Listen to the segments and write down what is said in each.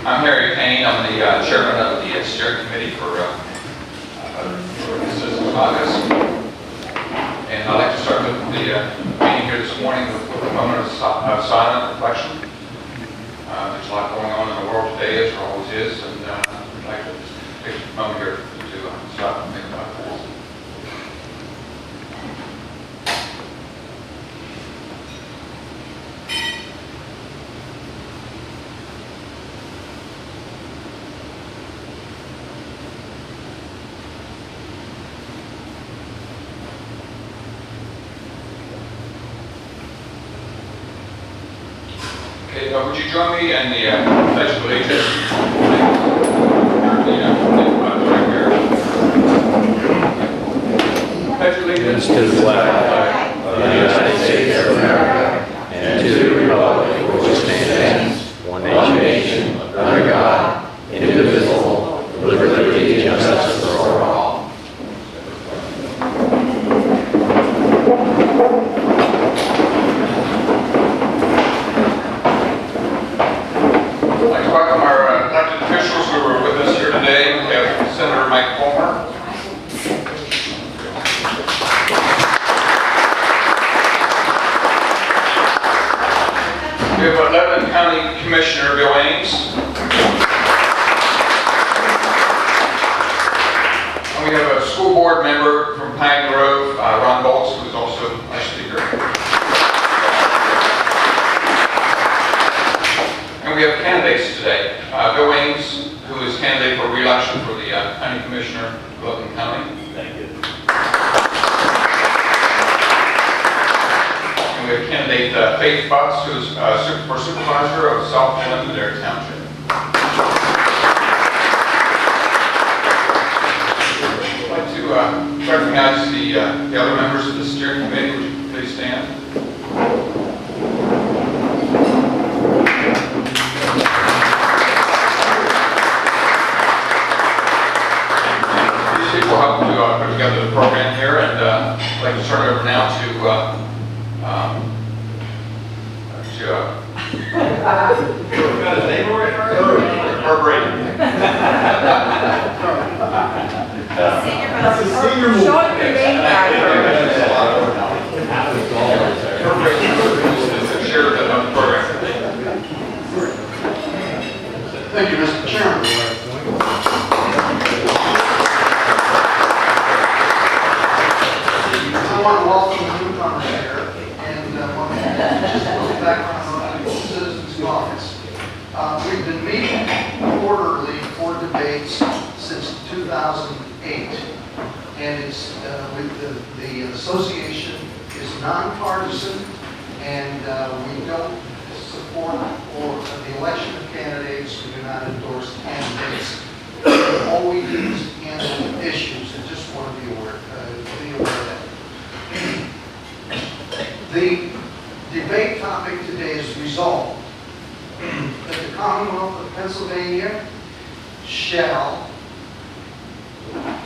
I'm Harry Payne. I'm the chairman of the steering committee for Citizens Caucus. And I'd like to start the meeting here this morning with a moment of silent reflection. There's a lot going on in the world today, as there always is, and I'd like to just take a moment here to stop and think about this. Okay, would you join me in the Pledge of Allegiance? Pledge of Allegiance to the flag of the United States of America and to the republic for which stands one nation, under God, indivisible, with liberty and justice for all. We have 11 County Commissioner Bill Ames. And we have a school board member from Pine Grove, Ron Boltz, who is also our speaker. And we have candidates today. Bill Ames, who is candidate for re-election for the County Commissioner of Logan County. Thank you. We have candidate Faith Butts, who is for supervisor of South Londonderry Township. I'd like to recognize the other members of the steering committee. Would you please stand? These people help to put together the program here, and I'd like to turn it over now to got his name right? Herb Brady. Senior move. Showing your name back. Herb Brady is the chair of the program. Thank you, Mr. Chairman. I want to welcome the newcomers here and want to just a little background on the Citizens Caucus. We've been meeting quarterly for debates since 2008, and it's with the association is nonpartisan, and we don't support or the election of candidates. We do not endorse candidates. All we do is handle issues, and just want to be aware of that. The debate topic today is resolved that the Commonwealth of Pennsylvania shall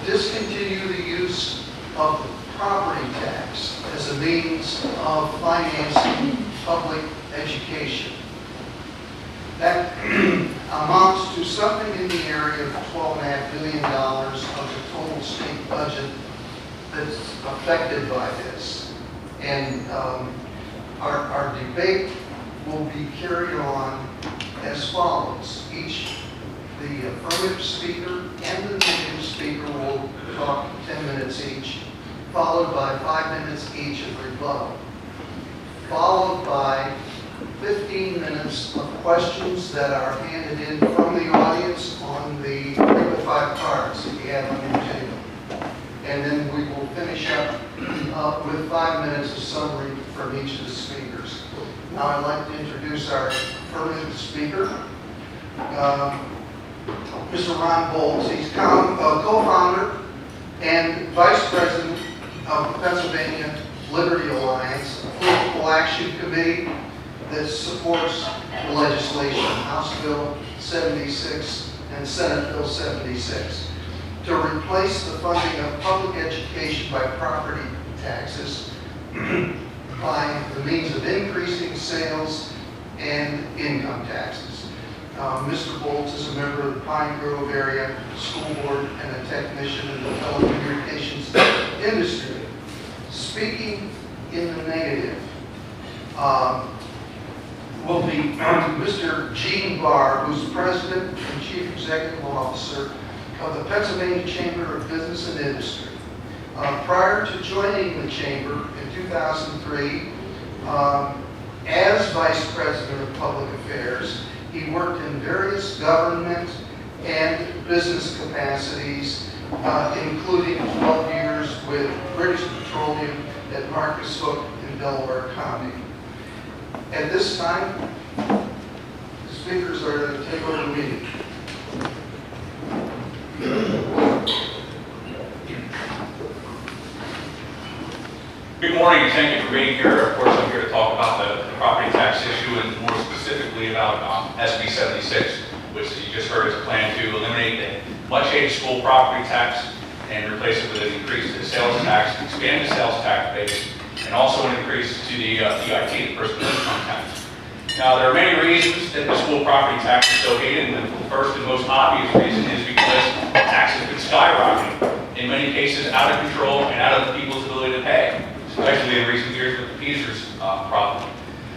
discontinue the use of the property tax as a means of financing public education. That amounts to something in the area of $12.5 billion of the total state budget that's affected by this. And our debate will be carried on as follows. The affirmative speaker and the negative speaker will talk 10 minutes each, followed by 5 minutes each of rebuttal, followed by 15 minutes of questions that are handed in from the audience on the 3 by 5 cards that you have on your table. And then we will finish up with 5 minutes of summary from each of the speakers. Now I'd like to introduce our affirmative speaker, Mr. Ron Boltz. He's co-founder and vice president of the Pennsylvania Liberty Alliance, a political action committee that supports the legislation, House Bill 76 and Senate Bill 76. To replace the funding of public education by property taxes by the means of increasing sales and income taxes. Mr. Boltz is a member of the Pine Grove Area School Board and a technician in the telecommunications industry. Speaking in the negative will be Mr. Gene Barr, who's President and Chief Executive Officer of the Pennsylvania Chamber of Business and Industry. Prior to joining the Chamber in 2003, as Vice President of Public Affairs, he worked in various government and business capacities, including 12 years with British Petroleum at Marcus Hook in Delaware County. At this time, the speakers are to take over the meeting. Good morning, and thank you for being here. Of course, I'm here to talk about the property tax issue, and more specifically about SB 76, which, as you just heard, is a plan to eliminate the much-hated school property tax and replace it with an increase to the sales tax, expand the sales tax base, and also an increase to the PIT, the personal income tax. Now, there are many reasons that the school property tax is so hated, and the first and most obvious reason is because the tax has been skyrocketing, in many cases out of control and out of people's ability to pay, especially in recent years with the Peters problem.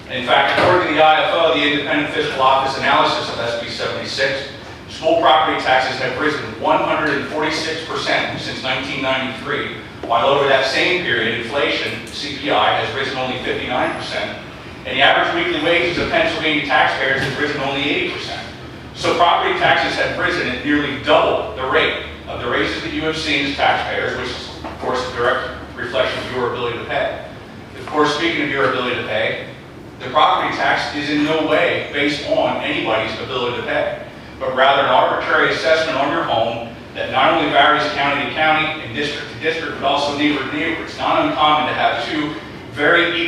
In fact, according to the IFO, the Independent Fiscal Office analysis of SB 76, school property taxes have risen 146% since 1993, while over that same period, inflation, CPI, has risen only 59%, and the average weekly wages of Pennsylvania taxpayers has risen only 8%. So property taxes have risen at nearly double the rate of the raises that you have seen as taxpayers, which is, of course, a direct reflection of your ability to pay. Of course, speaking of your ability to pay, the property tax is in no way based on anybody's ability to pay, but rather an arbitrary assessment on your home that not only varies county to county and district to district, but also neighbor to neighbor. It's not uncommon to have two very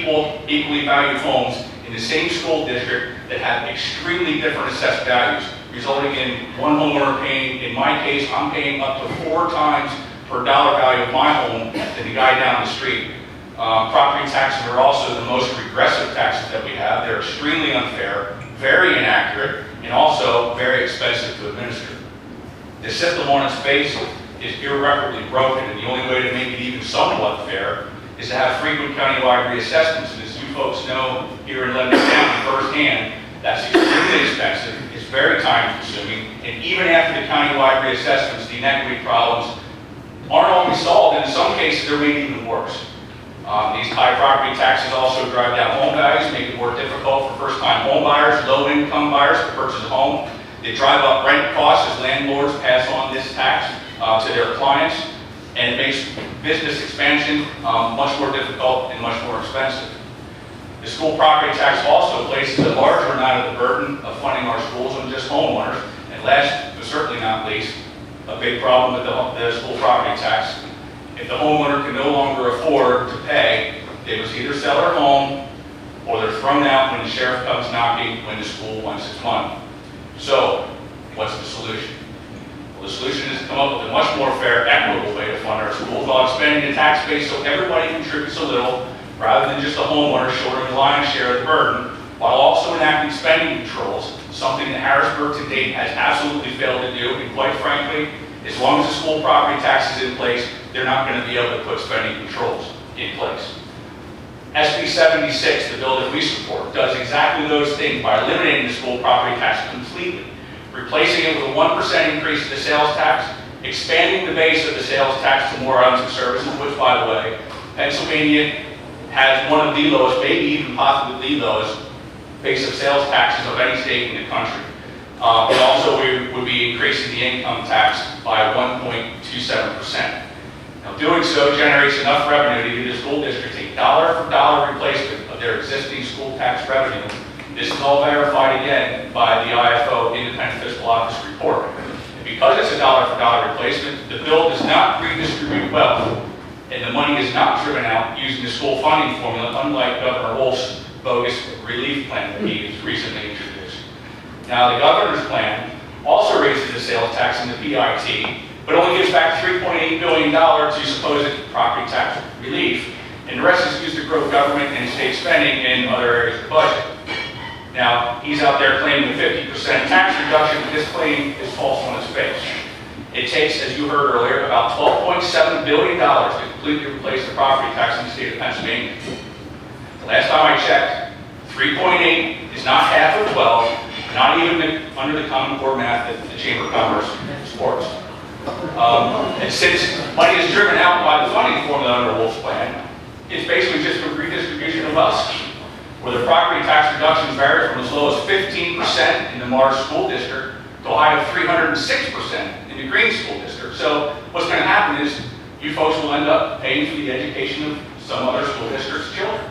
equally valued homes in the same school district that have extremely different assessed values, resulting in one homeowner paying, in my case, I'm paying up to 4 times per dollar value of my home than the guy down the street. Property taxes are also the most regressive taxes that we have. They're extremely unfair, very inaccurate, and also very expensive to administer. The system on its face is irreparably broken, and the only way to make it even somewhat fair is to have frequent countywide reassessments. And as you folks know here in Lebanon County firsthand, that's extremely expensive, it's very time consuming, and even after the countywide reassessments, the inequity problems aren't always solved, and in some cases they're made even worse. These high property taxes also drive down home values, make it more difficult for first-time home buyers, low-income buyers to purchase a home. They drive up rent costs as landlords pass on this tax to their clients, and it makes business expansion much more difficult and much more expensive. The school property tax also places a larger amount of the burden of funding our schools on just homeowners, and last but certainly not least, a big problem with the school property tax. If the homeowner can no longer afford to pay, they must either sell their home or they're thrown out when the sheriff comes knocking when the school wants its money. So, what's the solution? Well, the solution is to come up with a much more fair, equitable way to fund our schools while expanding the tax base so everybody contributes a little, rather than just the homeowner shouldering the lion's share of the burden, while also enacting spending controls, something that Harrisburg to date has absolutely failed to do, and quite frankly, as long as the school property tax is in place, they're not going to be able to put spending controls in place. SB 76, the bill that we support, does exactly those things by eliminating the school property tax completely, replacing it with a 1% increase to the sales tax, expanding the base of the sales tax to more items and services, which, by the way, Pennsylvania has one of the lowest, maybe even possibly the lowest, base of sales taxes of any state in the country. And also, we would be increasing the income tax by 1.27%. Now, doing so generates enough revenue to give the school districts a dollar-for-dollar replacement of their existing school tax revenue. This is all verified again by the IFO Independent Fiscal Office report. And because it's a dollar-for-dollar replacement, the bill does not redistribute wealth, and the money is not driven out using the school funding formula, unlike Governor Wolf's bogus relief plan that he has recently introduced. Now, the governor's plan also raises the sales tax and the PIT, but only gives back $3.8 billion to supposed property tax relief, and the rest is used to grow government and state spending in other areas of the budget. Now, he's out there claiming a 50% tax reduction, but this claim is false on its face. It takes, as you heard earlier, about $12.7 billion to completely replace the property tax in the state of Pennsylvania. The last time I checked, 3.8 is not half of 12, not even under the Common Core math that the Chamber of Commerce supports. And since money is driven out by the funding formula under Wolf's plan, it's basically just a redistribution of wealth, where the property tax reductions vary from as low as 15% in the Mars School District to a high of 306% in the Green School District. So what's going to happen is you folks will end up paying for the education of some other school district's children.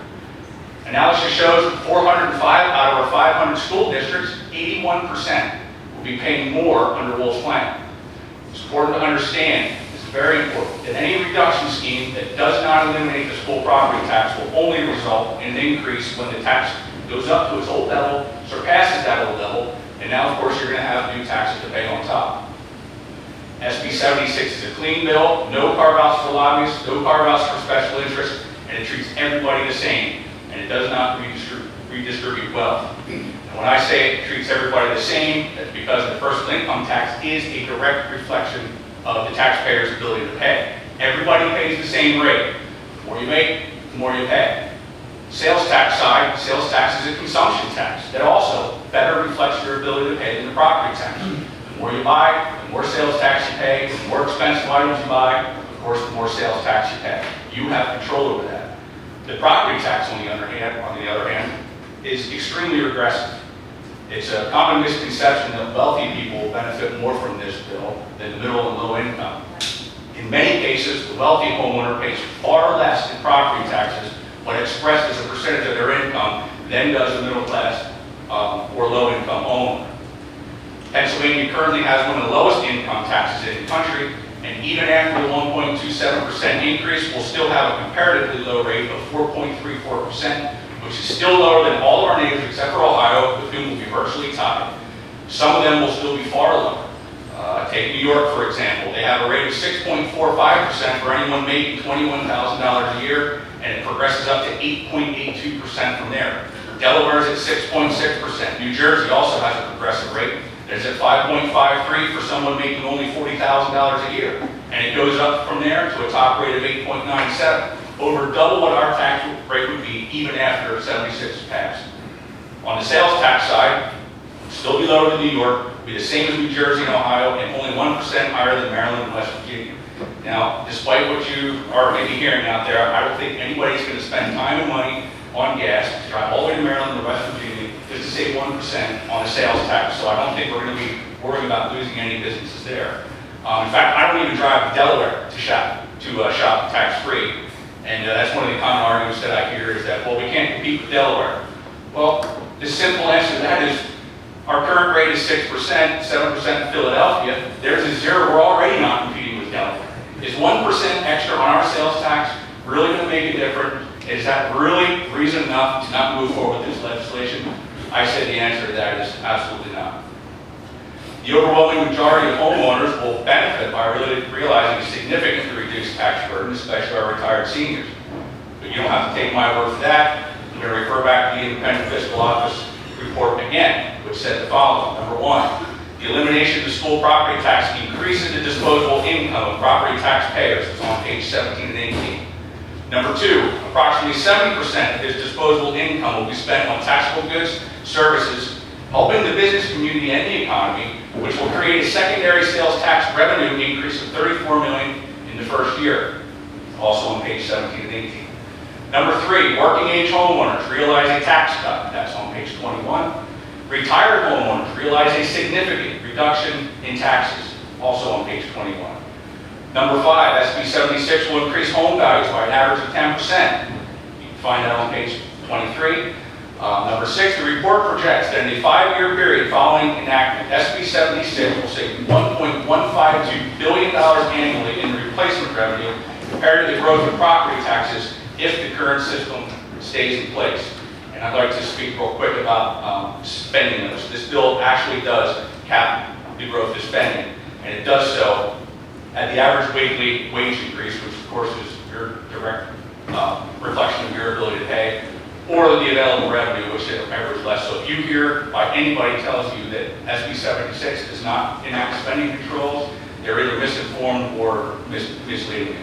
Analysis shows that 405 out of our 500 school districts, 81% will be paying more under Wolf's plan. It's important to understand, it's very important, that any reduction scheme that does not eliminate the school property tax will only result in an increase when the tax goes up to its old level, surpasses that old level, and now, of course, you're going to have new taxes to pay on top. SB 76 is a clean bill, no carve-outs for lobbyists, no carve-outs for special interests, and it treats everybody the same, and it does not redistribute wealth. And when I say it treats everybody the same, that's because the personal income tax is a direct reflection of the taxpayer's ability to pay. Everybody pays the same rate. The more you make, the more you pay. Sales tax side, sales tax is a consumption tax that also better reflects your ability to pay than the property tax. The more you buy, the more sales tax you pay. The more expensive items you buy, of course, the more sales tax you pay. You have control over that. The property tax, on the other hand, is extremely regressive. It's a common misconception that wealthy people will benefit more from this bill than the middle and low income. In many cases, the wealthy homeowner pays far less in property taxes when expressed as a percentage of their income than does the middle class or low income homeowner. Pennsylvania currently has one of the lowest income taxes in the country, and even after the 1.27% increase, we'll still have a comparatively low rate of 4.34%, which is still lower than all of our neighbors except for Ohio, with whom we'll be virtually tied. Some of them will still be far lower. Take New York, for example. They have a rate of 6.45% for anyone making $21,000 a year, and it progresses up to 8.82% from there. Delaware is at 6.6%. New Jersey also has a progressive rate. It's at 5.53 for someone making only $40,000 a year. And it goes up from there to a top rate of 8.97, over double what our tax rate would be even after 76 is passed. On the sales tax side, still be lower than New York, be the same as New Jersey and Ohio, and only 1% higher than Maryland and West Virginia. Now, despite what you are maybe hearing out there, I don't think anybody's going to spend time and money on gas to drive all the way to Maryland or West Virginia just to save 1% on the sales tax. So I don't think we're going to be worrying about losing any businesses there. In fact, I don't even drive to Delaware to shop tax-free. And that's one of the common arguments that I hear is that, well, we can't compete with Delaware. Well, the simple answer to that is our current rate is 6%, 7% in Philadelphia. There's a zero. We're already not competing with Delaware. Is 1% extra on our sales tax really going to make a difference? Is that really reason enough to not move forward with this legislation? I say the answer to that is absolutely not. The overwhelming majority of homeowners will benefit by realizing a significantly reduced tax burden, especially our retired seniors. But you don't have to take my word for that. I'm going to refer back to the Independent Fiscal Office report again, which said the following. Number one, the elimination of the school property tax increases the disposable income of property taxpayers. It's on page 17 and 18. Number two, approximately 70% of his disposable income will be spent on taxable goods, services, helping the business community and the economy, which will create a secondary sales tax revenue increase of $34 million in the first year, also on page 17 and 18. Number three, working age homeowners realize a tax cut, that's on page 21. Retired homeowners realize a significant reduction in taxes, also on page 21. Number five, SB 76 will increase home values by an average of 10%. You can find that on page 23. Number six, the report projects that in a 5-year period following enactment, SB 76 will save $1.152 billion annually in replacement revenue compared to the growth of property taxes if the current system stays in place. And I'd like to speak real quick about spending limits. This bill actually does cap the growth of spending, and it does so at the average weekly wage increase, which of course is your direct reflection of your ability to pay. or the available revenue, which they remember is less. So if you hear by anybody tells you that SB 76 does not enact spending controls, they're either misinformed or misleading you.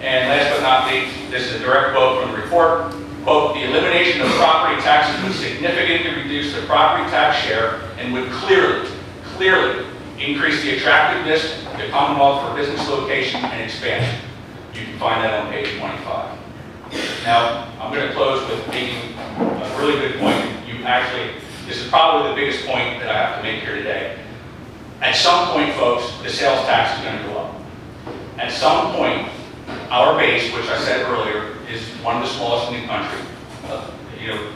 And last but not least, this is a direct quote from the report. Quote, "The elimination of property taxes would significantly reduce the property tax share and would clearly increase the attractiveness of the Commonwealth for business location and expansion." You can find that on page 25. Now, I'm going to close with making a really good point. This is probably the biggest point that I have to make here today. At some point, folks, the sales tax is going to go up. At some point, our base, which I said earlier, is one of the smallest in the country,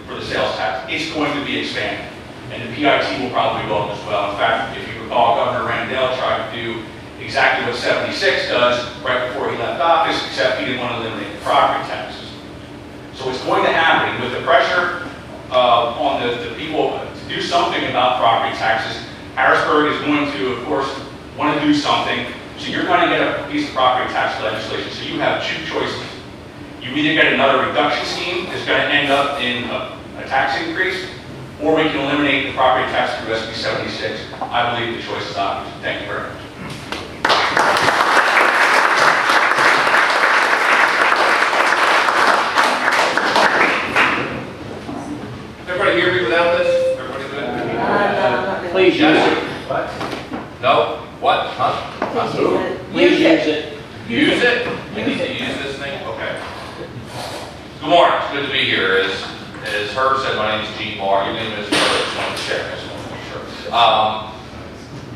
for the sales tax. It's going to be expanded, and the PIT will probably go up as well. In fact, if you recall, Governor Randall tried to do exactly what 76 does right before he left office, except he didn't want to eliminate the property taxes. So it's going to happen with the pressure on the people to do something about property taxes. Harrisburg is going to, of course, want to do something. So you're going to get a piece of property tax legislation. So you have two choices. You either get another reduction scheme that's going to end up in a tax increase, or we can eliminate the property tax through SB 76. I believe the choice is obvious. Thank you very much. Everybody hear me without this? Everybody good? Please use Yes. it. What? No? What? Huh? Please use it. Use it? We need to use this thing? Okay. Good morning. It's good to be here. As Herb said, my name is Gene Barr. Your name is Herb. I just wanted to check. I just wanted to be sure.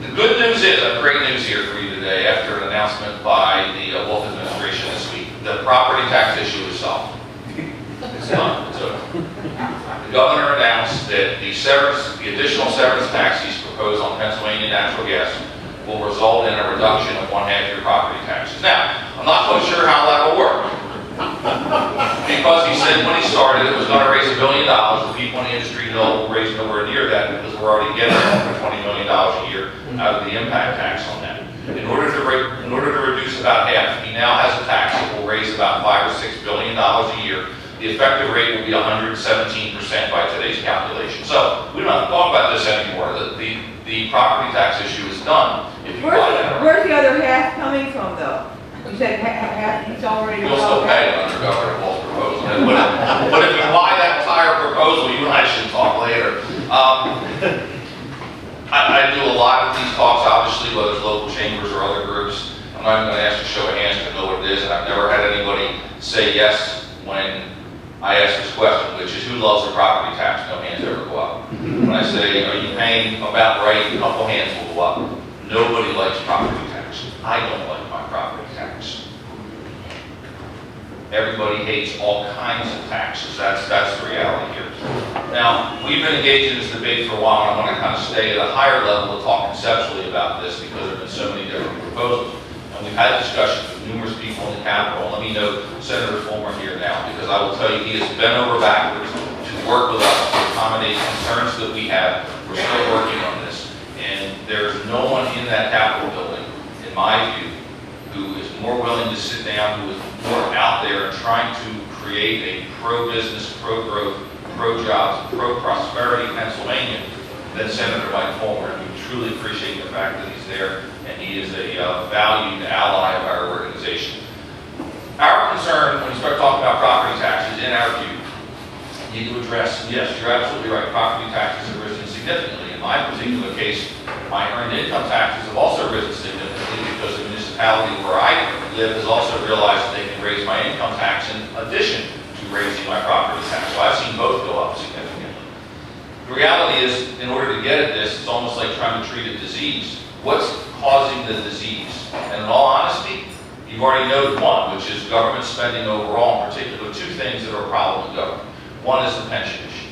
The good news is, I have great news here for you today after an announcement by the Wolf administration this week. The property tax issue is solved. It's done. It's over. The governor announced that the additional severance tax he's proposed on Pennsylvania natural gas will result in a reduction of 1/2 your property taxes. Now, I'm not quite sure how that will work. Because he said when he started it was going to raise $1 billion. The people in the industry know we'll raise nowhere near that because we're already getting over $20 million a year out of the impact tax on that. In order to reduce about half, he now has a tax that will raise about $5 or $6 billion a year. The effective rate will be 117% by today's calculation. So we don't have to talk about this anymore. The property tax issue is done. If you buy that. Where's the other half coming from, though? You said half, he's already. You'll still pay it under Governor Wolf's proposal. But if you buy that entire proposal, you and I should talk later. I do a lot of these talks, obviously, whether it's local chambers or other groups. I'm not even going to ask a show of hands to know what it is, and I've never had anybody say yes when I ask this question, which is who loves the property tax? No hands ever go up. When I say, are you paying about right? A couple hands will go up. Nobody likes property tax. I don't like my property tax. Everybody hates all kinds of taxes. That's the reality here. Now, we've been engaged in this debate for a while, and I want to kind of stay at a higher level to talk conceptually about this because there have been so many different proposals. And we've had discussions with numerous people in the Capitol. Let me know Senator Fulmer here now, because I will tell you he has bent over backwards to work with us to accommodate concerns that we have. We're still working on this. And there's no one in that Capitol building, in my view, who is more willing to sit down, who is more out there and trying to create a pro-business, pro-growth, pro-jobs, pro-prosperity Pennsylvania than Senator Mike Fulmer. And we truly appreciate the fact that he's there, and he is a valued ally of our organization. Our concern, when you start talking about property taxes, in our view, you need to address, yes, you're absolutely right, property taxes have risen significantly. In my particular case, my earned income taxes have also risen significantly because the municipality where I live has also realized that they can raise my income tax in addition to raising my property tax. So I've seen both go up significantly. The reality is, in order to get at this, it's almost like trying to treat a disease. What's causing the disease? And in all honesty, you've already noted one, which is government spending overall, in particular, two things that are a problem with government. One is the pension issue.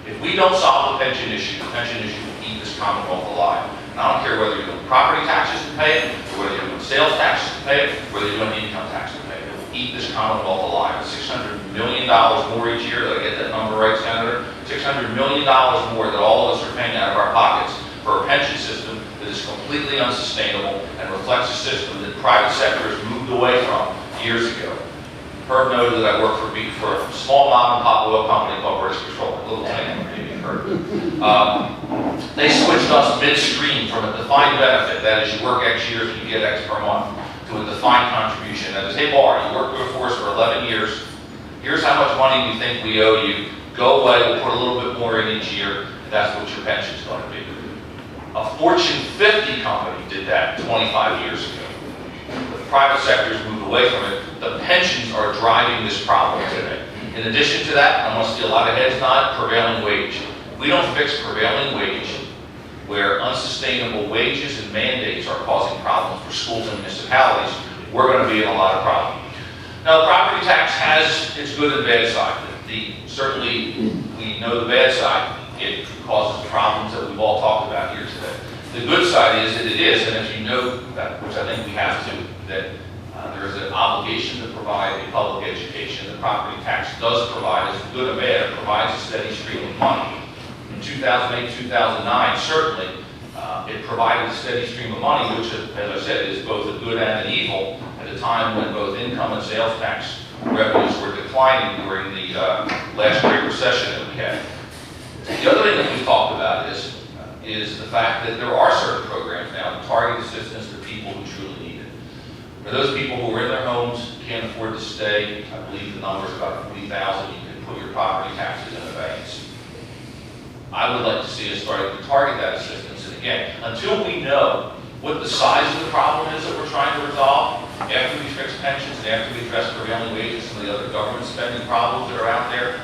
If we don't solve the pension issue will eat this Commonwealth alive. And I don't care whether you're doing property taxes to pay it, or whether you're doing sales taxes to pay it, or whether you're doing income tax to pay it. It will eat this Commonwealth alive. It's $600 million more each year. Did I get that number right, Senator? $600 million more that all of us are paying out of our pockets for a pension system that is completely unsustainable and reflects a system that private sector has moved away from years ago. Herb knows that I work for a small mom and pop oil company called British Petroleum, a little tiny, maybe you've heard. They switched us midstream from a defined benefit, that is you work X years and you get X per month, to a defined contribution. That is, hey Bar, you worked for us for 11 years, here's how much money we think we owe you, go away, we'll put a little bit more in each year, and that's what your pension's going to be. A Fortune 50 company did that 25 years ago. The private sector's moved away from it. The pensions are driving this problem today. In addition to that, I want to see a lot of heads nod, prevailing wage. We don't fix prevailing wage where unsustainable wages and mandates are causing problems for schools and municipalities. We're going to be in a lot of problems. Now, the property tax has its good and bad side. Certainly, we know the bad side. It causes problems that we've all talked about here today. The good side is that it is, and if you know that, which I think we have to, that there is an obligation to provide a public education. The property tax does provide, as good or bad, it provides a steady stream of money. In 2008, 2009, certainly, it provided a steady stream of money, which, as I said, is both a good and an evil at a time when both income and sales tax revenues were declining during the last Great Recession that we had. The other thing that we've talked about is the fact that there are certain programs now that target assistance to people who truly need it. For those people who are in their homes, can't afford to stay, I believe the number is about 40,000, you can put your property taxes in abeyance. I would like to see us starting to target that assistance. And again, until we know what the size of the problem is that we're trying to resolve, after we fix pensions and after we address prevailing wages and the other government spending problems that are out there,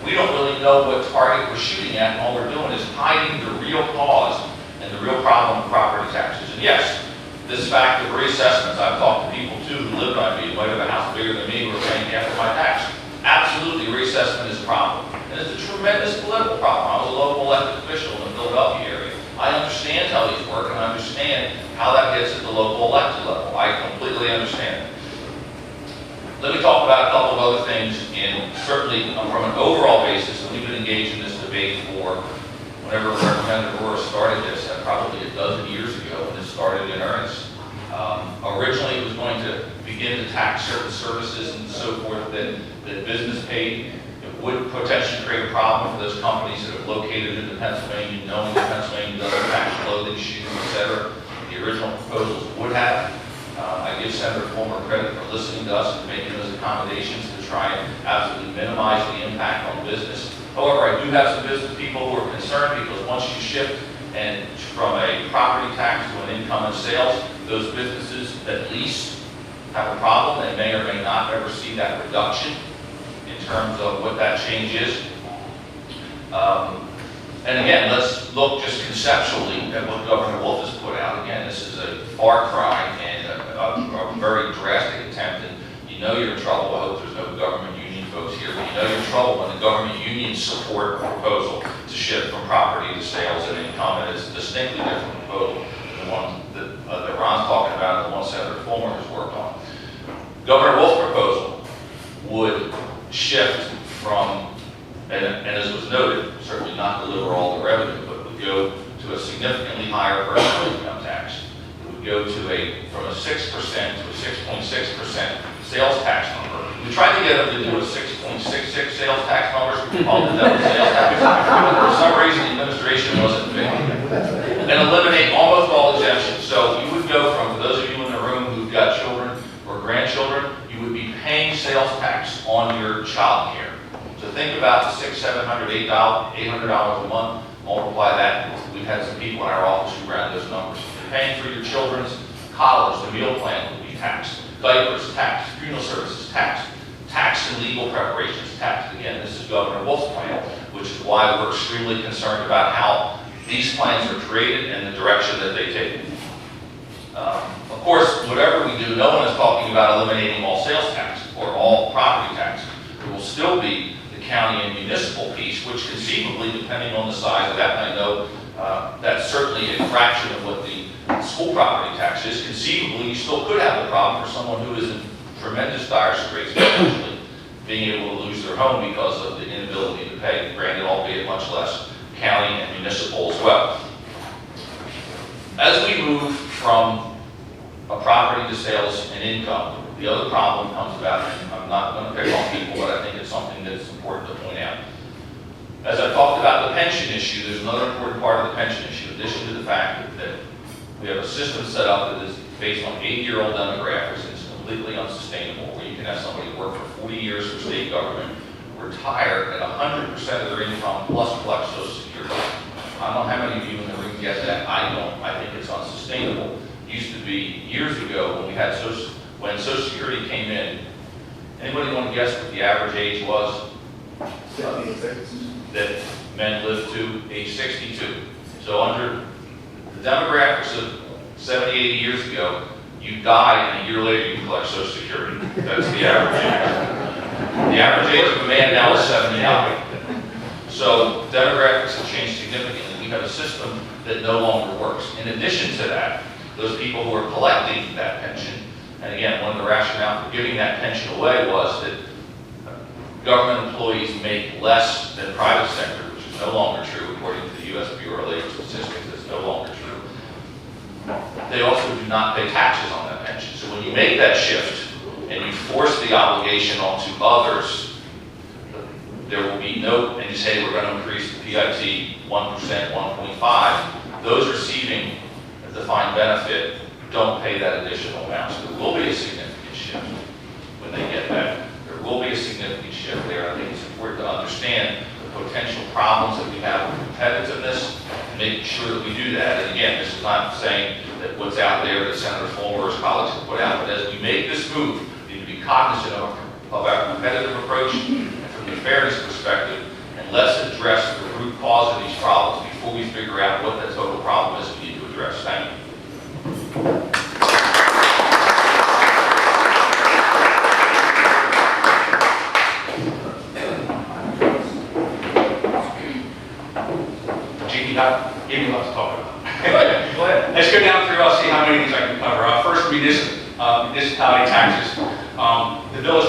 we don't really know what target we're shooting at, and all we're doing is hiding the real cause and the real problem of property taxes. And yes, this fact of reassessments, I've talked to people too who live by me, who might have a house bigger than me, who are paying half of my tax. Absolutely, reassessment is a problem. And it's a tremendous political problem. I was a local elected official in the Philadelphia area. I understand how these work, and I understand how that gets at the local elected level. I completely understand it. Let me talk about a couple of other things, and certainly from an overall basis, and we've been engaged in this debate for whenever Representative Rohr started this, probably a dozen years ago when this started in earnest. Originally, it was going to begin to tax certain services and so forth that business paid. It would potentially create a problem for those companies that are located in Pennsylvania, knowing that Pennsylvania doesn't tax clothing, shoes, etc. The original proposals would have. I give Senator Fulmer credit for listening to us and making those accommodations to try and absolutely minimize the impact on business. However, I do have some business people who are concerned because once you shift and from a property tax to an income and sales, those businesses at least have a problem and may or may not ever see that reduction in terms of what that change is. And again, let's look just conceptually at what Governor Wolf has put out. Again, this is a far cry and a very drastic attempt. And you know you're in trouble. I hope there's no government union folks here, but you know you're in trouble when the government unions support a proposal to shift from property to sales and income. And it's a distinctly different proposal than the one that Ron's talking about and the one Senator Fulmer has worked on. Governor Wolf's proposal would shift from, and as was noted, certainly not deliver all the revenue, but would go to a significantly higher personal income tax. It would go to from a 6% to a 6.6% sales tax number. We tried to get them to do a 6.66 sales tax number, so we called it double sales tax. For some reason, the administration wasn't big. And eliminate almost all exemptions. So you would go from, for those of you in the room who've got children or grandchildren, you would be paying sales tax on your child care. So think about the $600, $700, $800 a month, multiply that. We've had some people in our office who ran those numbers. You're paying for your children's college, the meal plan would be taxed. Diapers, taxed. Funeral services, taxed. Tax and legal preparations, taxed. Again, this is Governor Wolf's plan, which is why we're extremely concerned about how these plans are created and the direction that they take. Of course, whatever we do, no one is talking about eliminating all sales tax or all property tax. There will still be the county and municipal piece, which conceivably, depending on the size of that, and I know that's certainly a fraction of what the school property tax is. Conceivably, you still could have a problem for someone who is in tremendous dire straits, potentially being able to lose their home because of the inability to pay, granted, albeit much less county and municipal as well. As we move from a property to sales and income, the other problem comes about, and I'm I'm not going to pick on people, but I think it's something that's important to point out. As I talked about the pension issue, there's another important part of the pension issue, in addition to the fact that we have a system set up that is based on 80-year-old demographics, and it's completely unsustainable, where you can have somebody work for 40 years for state government, retire at 100% of their income, plus collect Social Security. I don't know how many of you in the room get that. I don't. I think it's unsustainable. It used to be years ago when we had when Social Security came in. Anybody want to guess what the average age was? 76. That men lived to age 62. So under the demographics of 70, 80 years ago, you die and a year later you collect Social Security. That's the average age. The average age of a man now is 79. So demographics have changed significantly. We have a system that no longer works. In addition to that, those people who are collecting that pension, and again, one of the rationale for giving that pension away was that government employees make less than private sector, which is no longer true according to the U.S. Bureau of Labor Statistics. It's no longer true. They also do not pay taxes on that pension. So when you make that shift and you force the obligation onto others, there will be no, and you say we're going to increase the PIT 1%, 1.5, those receiving a defined benefit don't pay that additional amount. So there will be a significant shift when they get that. There will be a significant shift there. I think it's important to understand the potential problems that we have with competitiveness and making sure that we do that. And again, this is not saying that what's out there that Senator Fulmer's colleagues have put out, but as we make this move, we need to be cognizant of our competitive approach and from the fairness perspective, and let's address the root cause of these problems before we figure out what the total problem is we need to address. Thank you. Give me lots to talk about. Go ahead. Let's go down through, I'll see how many of these I can cover. First, municipality taxes. The bill is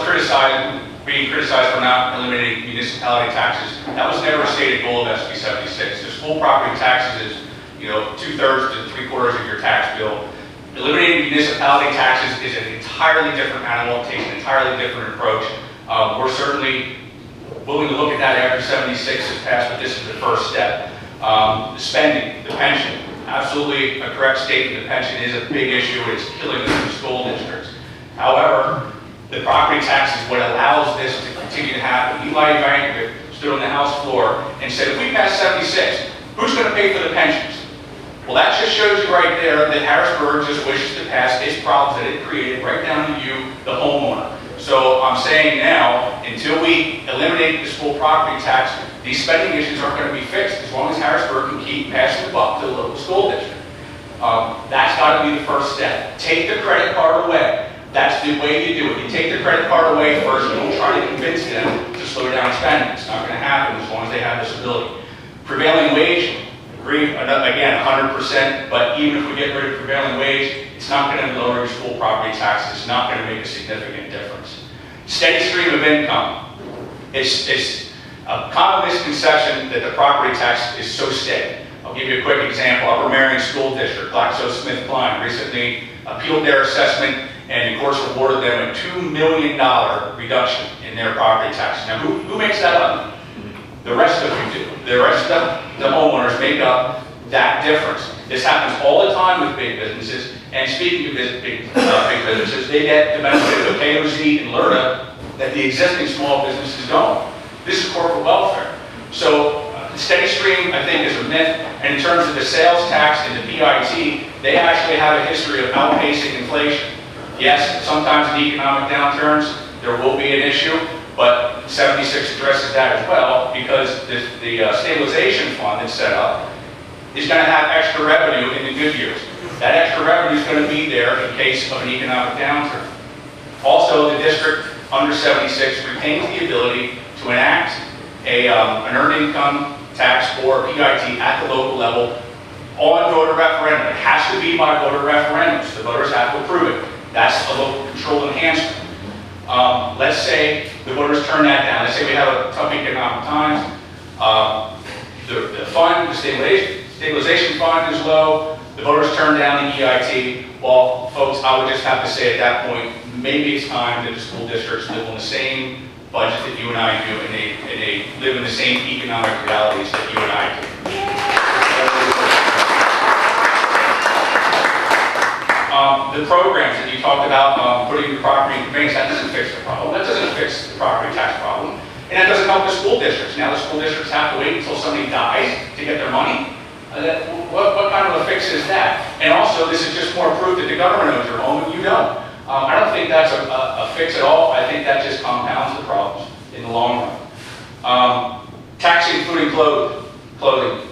being criticized for not eliminating municipality taxes. That was never a stated goal of SB 76. The school property taxes is, 2/3 to 3/4 of your tax bill. Eliminating municipality taxes is an entirely different animal. It takes an entirely different approach. We're certainly willing to look at that after 76 is passed, but this is the first step. The spending, the pension, absolutely a correct statement. The pension is a big issue. It's killing the school districts. However, the property tax is what allows this to continue to happen. Eli Vankovic stood on the House floor and said, if we pass 76, who's going to pay for the pensions? Well, that just shows you right there that Harrisburg just wishes to pass its problems that it created right down to you, the homeowner. So I'm saying now, until we eliminate the school property tax, these spending issues aren't going to be fixed as long as Harrisburg can keep passing the buck to the local school district. That's got to be the first step. Take the credit card away. That's the way you do it. You take the credit card away first. You don't try to convince them to slow down spending. It's not going to happen as long as they have this ability. Prevailing wage, agree, again, 100%, but even if we get rid of prevailing wage, it's not going to lower your school property taxes. It's not going to make a significant difference. Steady stream of income. It's a common misconception that the property tax is so steady. I'll give you a quick example. Upper Marion School District, GlaxoSmithKline, recently appealed their assessment and the courts awarded them a $2 million reduction in their property tax. Now, who makes that up? The rest of you do. The rest of the homeowners make up that difference. This happens all the time with big businesses. And speaking of big businesses, they get the benefit of KOZ and LERTA that the existing small businesses don't. This is corporate welfare. So the steady stream, I think, is a myth. And in terms of the sales tax and the PIT, they actually have a history of outpacing inflation. Yes, sometimes in economic downturns, there will be an issue, but 76 addresses that as well, because the stabilization fund that's set up is going to have extra revenue in the good years. That extra revenue is going to be there in case of an economic downturn. Also, the district under 76 retains the ability to enact an earned income tax or PIT at the local level on voter referendum. It has to be by voter referendum, so the voters have to approve it. That's a local control enhancement. Let's say the voters turn that down. Let's say we have a tough economic times. The fund, the stabilization fund is low. The voters turn down the EIT. Well, folks, I would just have to say at that point, maybe it's time that the school districts live on the same budget that you and I do, and they live in the same economic realities that you and I do. The programs that you talked about, putting your property in conveyance, that doesn't fix the problem. That doesn't fix the property tax problem. And that doesn't help the school districts. Now the school districts have to wait until somebody dies to get their money. What kind of a fix is that? And also, this is just more proof that the government owns your home and you don't. I don't think that's a fix at all. I think that just compounds the problems in the long run. Tax including clothing.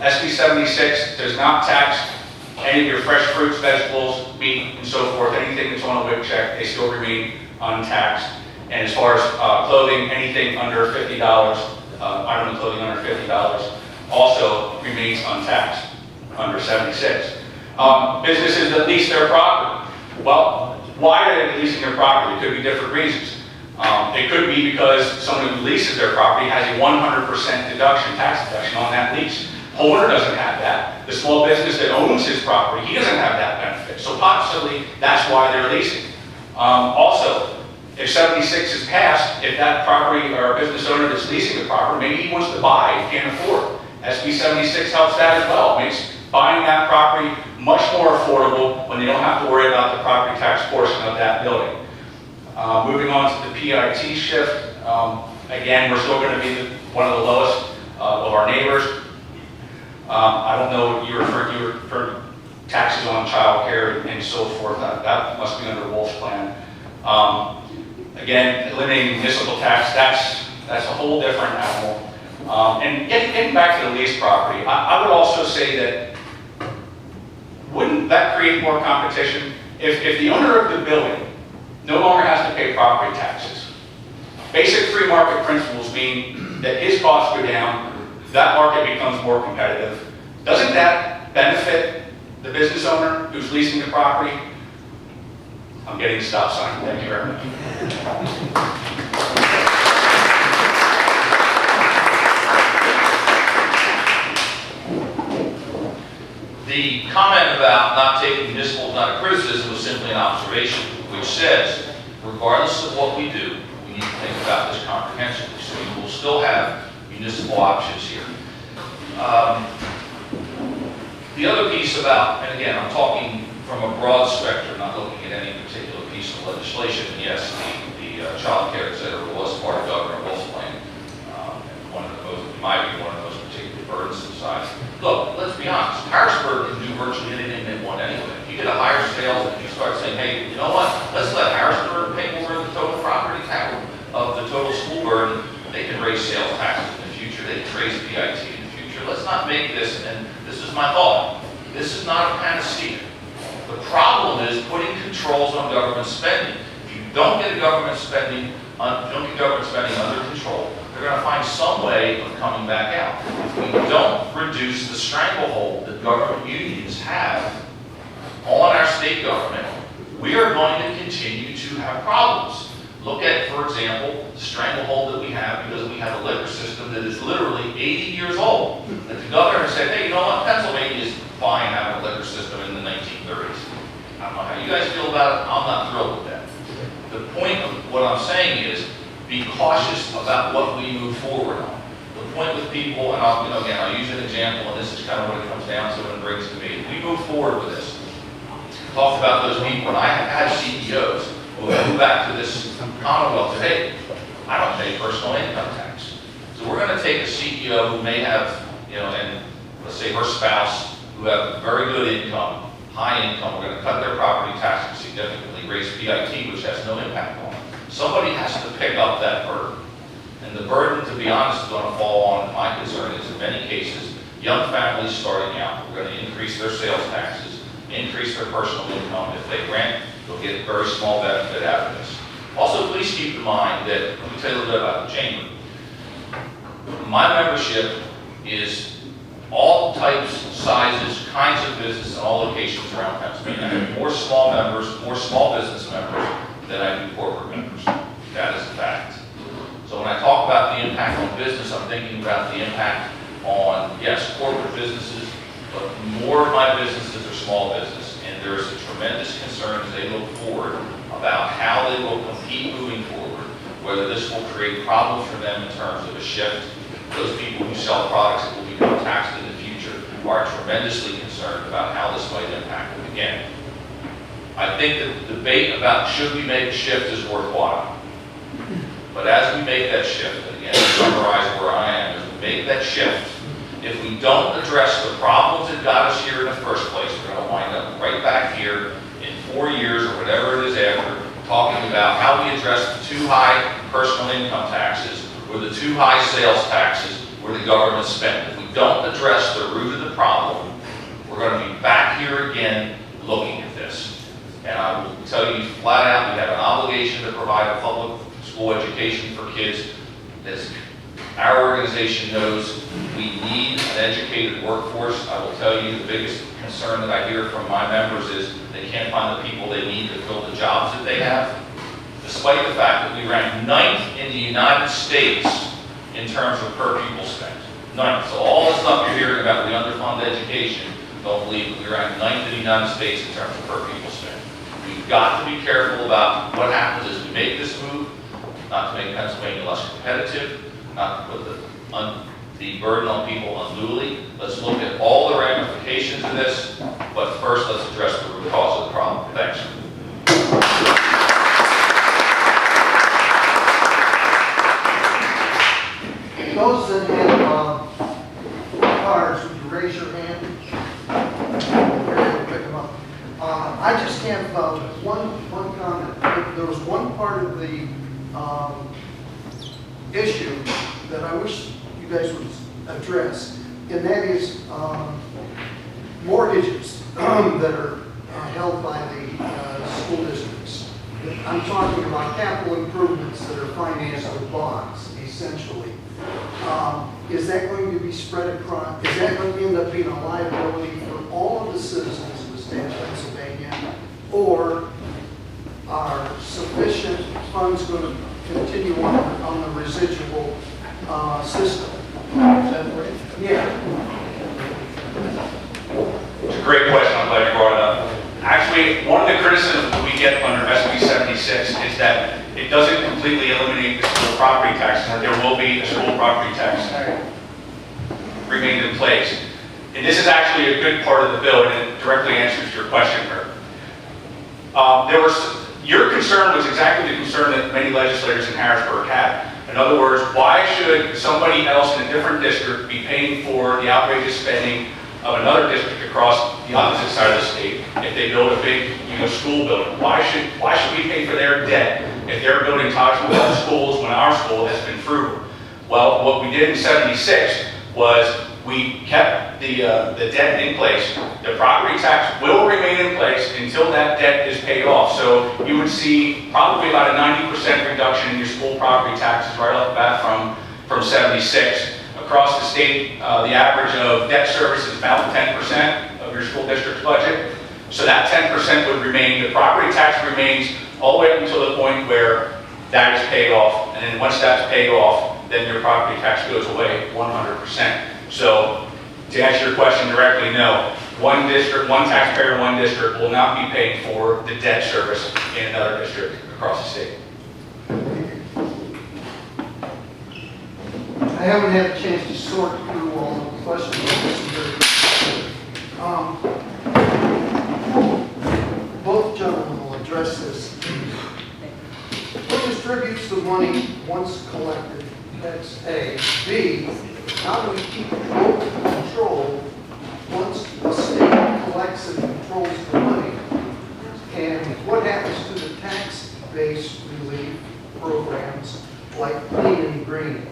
SB 76 does not tax any of your fresh fruits, vegetables, meat, and so forth. Anything that's on a WIC check, they still remain untaxed. And as far as clothing, anything under $50, item of clothing under $50, also remains untaxed, under 76. Businesses that lease their property. Well, why are they leasing their property? It could be different reasons. It could be because someone who leases their property has a 100% deduction, tax deduction on that lease. Homeowner doesn't have that. The small business that owns his property, he doesn't have that benefit. So possibly that's why they're leasing. Also, if 76 is passed, if that property or business owner that's leasing the property, maybe he wants to buy, he can't afford. SB 76 helps that as well. It makes buying that property much more affordable when they don't have to worry about the property tax portion of that building. Moving on to the PIT shift. Again, we're still going to be one of the lowest of our neighbors. I don't know, you referred to taxes on child care and so forth. That must be under Wolf's plan. Again, eliminating municipal tax, that's a whole different animal. And getting back to the leased property, I would also say that wouldn't that create more competition? If the owner of the building no longer has to pay property taxes, basic free market principles mean that his costs go down, that market becomes more competitive. Doesn't that benefit the business owner who's leasing the property? I'm getting a stop sign. Thank you very much. The comment about not taking municipal is not a criticism, was simply an observation, which says, regardless of what we do, we need to think about this comprehensively. So we will still have municipal options here. The other piece about, and again, I'm talking from a broad spectrum, not looking at any particular piece of legislation. And yes, the child care, et cetera, was part of Governor Wolf's plan. And one of the most, in my view, one of the most particularly burdensome sides. Look, let's be honest. Harrisburg can do virtually anything they want anyway. If you get a higher sales and you start saying, hey, you know what? Let's let Harrisburg pay over the total property tax of the total school burden. They can raise sales taxes in the future. They can raise PIT in the future. Let's not make this, and this is my thought, this is not a panacea. The problem is putting controls on government spending. If you don't get government spending under control, they're going to find some way of coming back out. If we don't reduce the stranglehold that government unions have on our state government, we are going to continue to have problems. Look at, for example, the stranglehold that we have because we have a liquor system that is literally 80 years old. That the governor said, hey, you know what, Pennsylvania is fine having a liquor system in the 1930s. I don't know how you guys feel about it. I'm not thrilled with that. The point of what I'm saying is be cautious about what we move forward on. The point with people, and I'll use an example, and this is kind of what it comes down to and brings to me. We move forward with this. Talk about those people, and I have had CEOs who go back to this Commonwealth today. I don't pay personal income tax. So we're going to take a CEO who may have, and let's say her spouse, who have very good income, high income, we're going to cut their property taxes significantly, raise PIT, which has no impact on them. Somebody has to pick up that burden. And the burden, to be honest, is going to fall on, my concern is in many cases, young families starting out. We're going to increase their sales taxes, increase their personal income. If they rent, they'll get a very small benefit out of this. Also, please keep in mind that, let me tell you a little bit about the chamber. My membership is all types, sizes, kinds of business in all locations around Pennsylvania. I have more small members, more small business members than I do corporate members. That is a fact. So when I talk about the impact on business, I'm thinking about the impact on, yes, corporate businesses, but more of my businesses are small business. And there's a tremendous concern as they look forward about how they will compete moving forward, whether this will create problems for them in terms of a shift. Those people who sell products that will become taxed in the future are tremendously concerned about how this might impact them again. I think that the debate about should we make a shift is worthwhile. But as we make that shift, and again, to summarize where I am, as we make that shift, if we don't address the problems that got us here in the first place, we're going to wind up right back here in 4 years or whatever it is after, talking about how we address the too high personal income taxes or the too high sales taxes where the government spent. If we don't address the root of the problem, we're going to be back here again looking at this. And I will tell you flat out, we have an obligation to provide a public school education for kids. As our organization knows, we need an educated workforce. I will tell you the biggest concern that I hear from my members is they can't find the people they need to fill the jobs that they have, despite the fact that we rank 9th in the United States in terms of per pupil spend. 9th. So all the stuff you're hearing about the underfunded education, don't believe we rank 9th in the United States in terms of per pupil spend. We've got to be careful about what happens as we make this move, not to make Pennsylvania less competitive, not to put the burden on people unduly. Let's look at all the ramifications of this, but first let's address the root cause of the problem. Thanks. Those that have cards, would you raise your hand? We're going to pick them up. I just have one comment. There was one part of the issue that I wish you guys would address, and that is mortgages that are held by the school districts. I'm talking about capital improvements that are financed with bonds, essentially. Is that going to be spread across, is that going to end up being a liability for all of the citizens of the state of Pennsylvania? Or are sufficient funds going to continue on the residual system? Is that right? Yeah. It's a great question. I'm glad you brought it up. Actually, one of the criticisms we get under SB 76 is that it doesn't completely eliminate the school property tax, and that there will be a school property tax remain in place. And this is actually a good part of the bill, and it directly answers your question, Kurt. Your concern was exactly the concern that many legislators in Harrisburg had. In other words, why should somebody else in a different district be paying for the outrageous spending of another district across the opposite side of the state if they build a big, school building? Why should we pay for their debt if they're building top-to-bottom schools when our school has been frugal? Well, what we did in 76 was we kept the debt in place. The property tax will remain in place until that debt is paid off. So you would see probably about a 90% reduction in your school property taxes right off the bat from 76. Across the state, the average of debt service is about 10% of your school district's budget. So that 10% would remain. The property tax remains all the way up until the point where that is paid off. And then once that's paid off, then your property tax goes away 100%. So to answer your question directly, no. One taxpayer in one district will not be paying for the debt service in another district across the state. I haven't had a chance to sort through all the questions. Both gentlemen will address this. Who distributes the money once collected? That's A. B. How do we keep local control once the state collects and controls the money? And what happens to the tax-based relief programs like Clean and Green?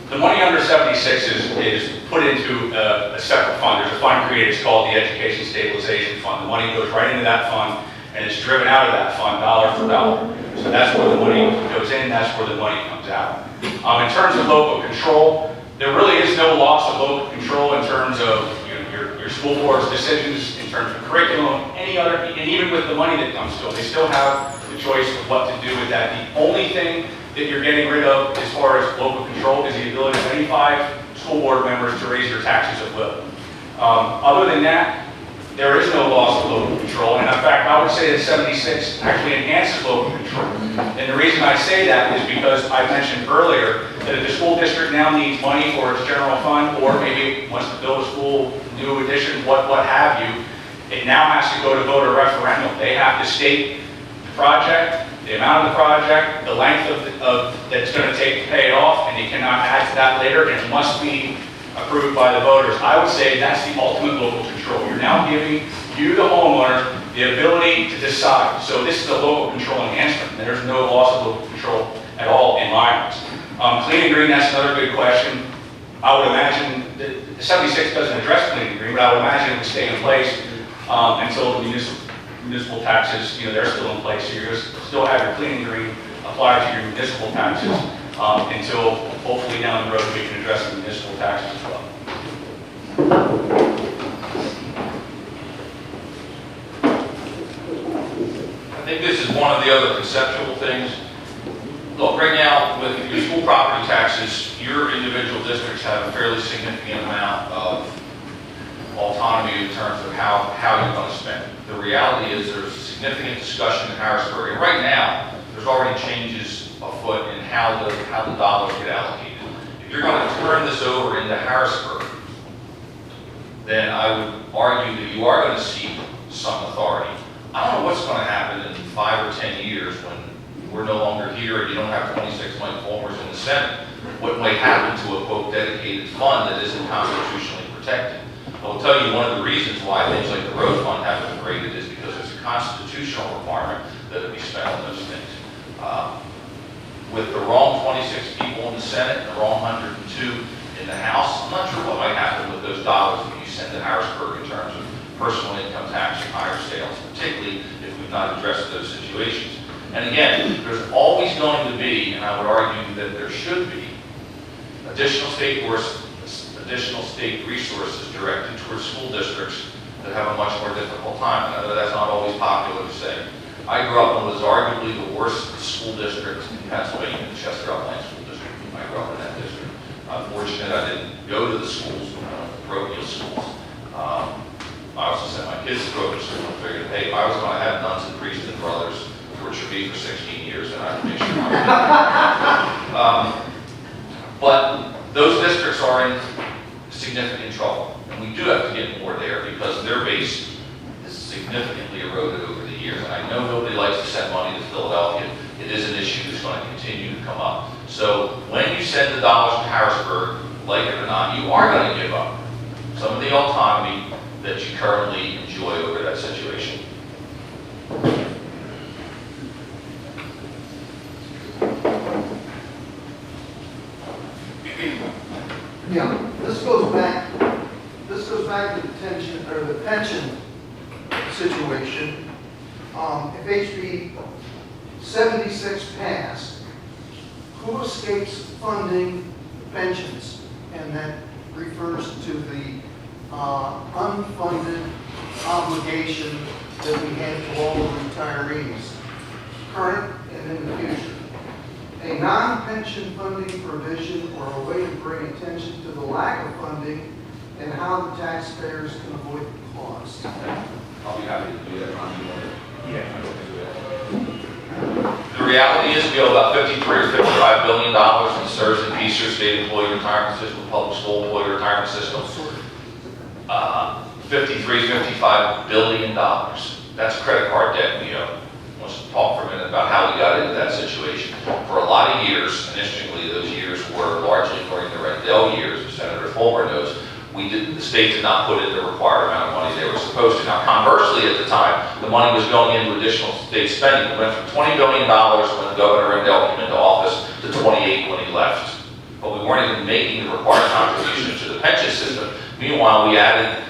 The money under 76 is put into a separate fund. There's a fund created, it's called the Education Stabilization Fund. The money goes right into that fund, and it's driven out of that fund dollar for dollar. So that's where the money goes in, that's where the money comes out. In terms of local control, there really is no loss of local control in terms of your school board's decisions, in terms of curriculum, and even with the money that comes to them. They still have the choice of what to do with that. The only thing that you're getting rid of as far as local control is the ability of any 5 school board members to raise their taxes at will. Other than that, there is no loss of local control, and in fact, I would say that 76 actually enhances local control. And the reason I say that is because I mentioned earlier that if the school district now needs money for its general fund, or maybe wants to build a school, new addition, what have you, it now has to go to voter referendum. They have to state the project, the amount of the project, the length that it's going to take to pay it off, and you cannot add to that later, and it must be approved by the voters. I would say that's the ultimate local control. You're now giving you, the homeowner, the ability to decide. So this is a local control enhancement. There's no loss of local control at all in my eyes. Clean and green, that's another good question. I would imagine that the 76 doesn't address clean and green, but I would imagine it would stay in place until the municipal taxes, they're still in place. So you're going to still have your clean and green applied to your municipal taxes until hopefully down the road we can address the municipal taxes as well. I think this is one of the other conceptual things. Look, right now, with your school property taxes, your individual districts have a fairly significant amount of autonomy in terms of how you're going to spend it. The reality is there's significant discussion in Harrisburg, and right now, there's already changes afoot in how the dollars get allocated. If you're going to turn this over into Harrisburg, then I would argue that you are going to see some authority. I don't know what's going to happen in 5 or 10 years when we're no longer here and you don't have 26 Mike Fulmers in the Senate. What might happen to a, quote, dedicated fund that isn't constitutionally protected? I will tell you one of the reasons why things like the road fund haven't been created is because there's a constitutional requirement that it be spent on those things. With the wrong 26 people in the Senate and the wrong 102 in the House, I'm not sure what might happen with those dollars that you send to Harrisburg in terms of personal income tax and higher sales, particularly if we've not addressed those situations. And again, there's always going to be, and I would argue that there should be, additional state resources directed towards school districts that have a much more difficult time. And I know that's not always popular to say. I grew up in what was arguably the worst school district in Pennsylvania, the Chester Upland School District. I grew up in that district. I'm fortunate I didn't go to the schools, parochial schools. I also sent my kids to parochial school and figured, hey, if I was going to have nuns and priests and brothers torture me for 16 years, then I'd make sure I would. But those districts are in significant trouble. And we do have to get more there because their base is significantly eroded over the years. And I know nobody likes to send money to Philadelphia. It is an issue that's going to continue to come up. So when you send the dollars to Harrisburg, like it or not, you are going to give up some of the autonomy that you currently enjoy over that situation. Yeah, this goes back to the pension situation. If HB 76 passed, who escapes funding pensions? And that refers to the unfunded obligation that we have to all the retirees, current and in the future. A non-pension funding provision or a way to bring attention to the lack of funding and how the taxpayers can avoid the cost. I'll be happy to do that, Ron. Yeah. The reality is we owe about $53 or $55 billion in CSRS and PSER, state employee retirement system, public school employee retirement system. 55 billion dollars. That's credit card debt we owe. Let's talk for a minute about how we got into that situation. For a lot of years, and interestingly, those years were largely during the Rendell years, as Senator Fulmer knows, the state did not put in the required amount of money they were supposed to. Now, conversely, at the time, the money was going into additional state spending. It went from $20 billion when Governor Rendell came into office to 28 when he left. But we weren't even making the required contributions to the pension system. Meanwhile, we added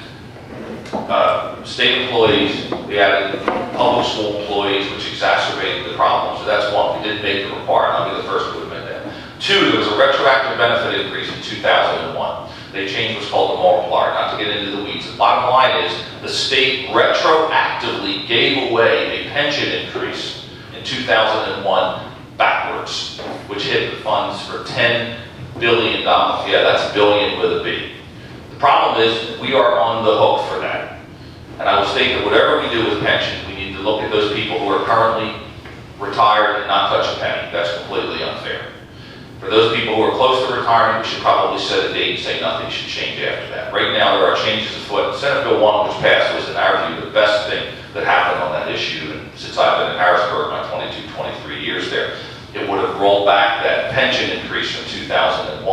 state employees, we added public school employees, which exacerbated the problem. So that's one, we didn't make the required. I'll be the first to admit that. Two, there was a retroactive benefit increase in 2001. They changed what's called the multiplier, not to get into the weeds. The bottom line is the state retroactively gave away a pension increase in 2001 backwards, which hit the funds for $10 billion. Yeah, that's billion with a B. The problem is, we are on the hook for that. And I will state that whatever we do with pensions, we need to look at those people who are currently retired and not touch a penny. That's completely unfair. For those people who are close to retirement, we should probably set a date and say nothing should change after that. Right now, there are changes afoot. Senate Bill 1, which passed, was, in our view, the best thing that happened on that issue. And since I've been in Harrisburg, my 22, 23 years there, it would have rolled back that pension increase from 2001.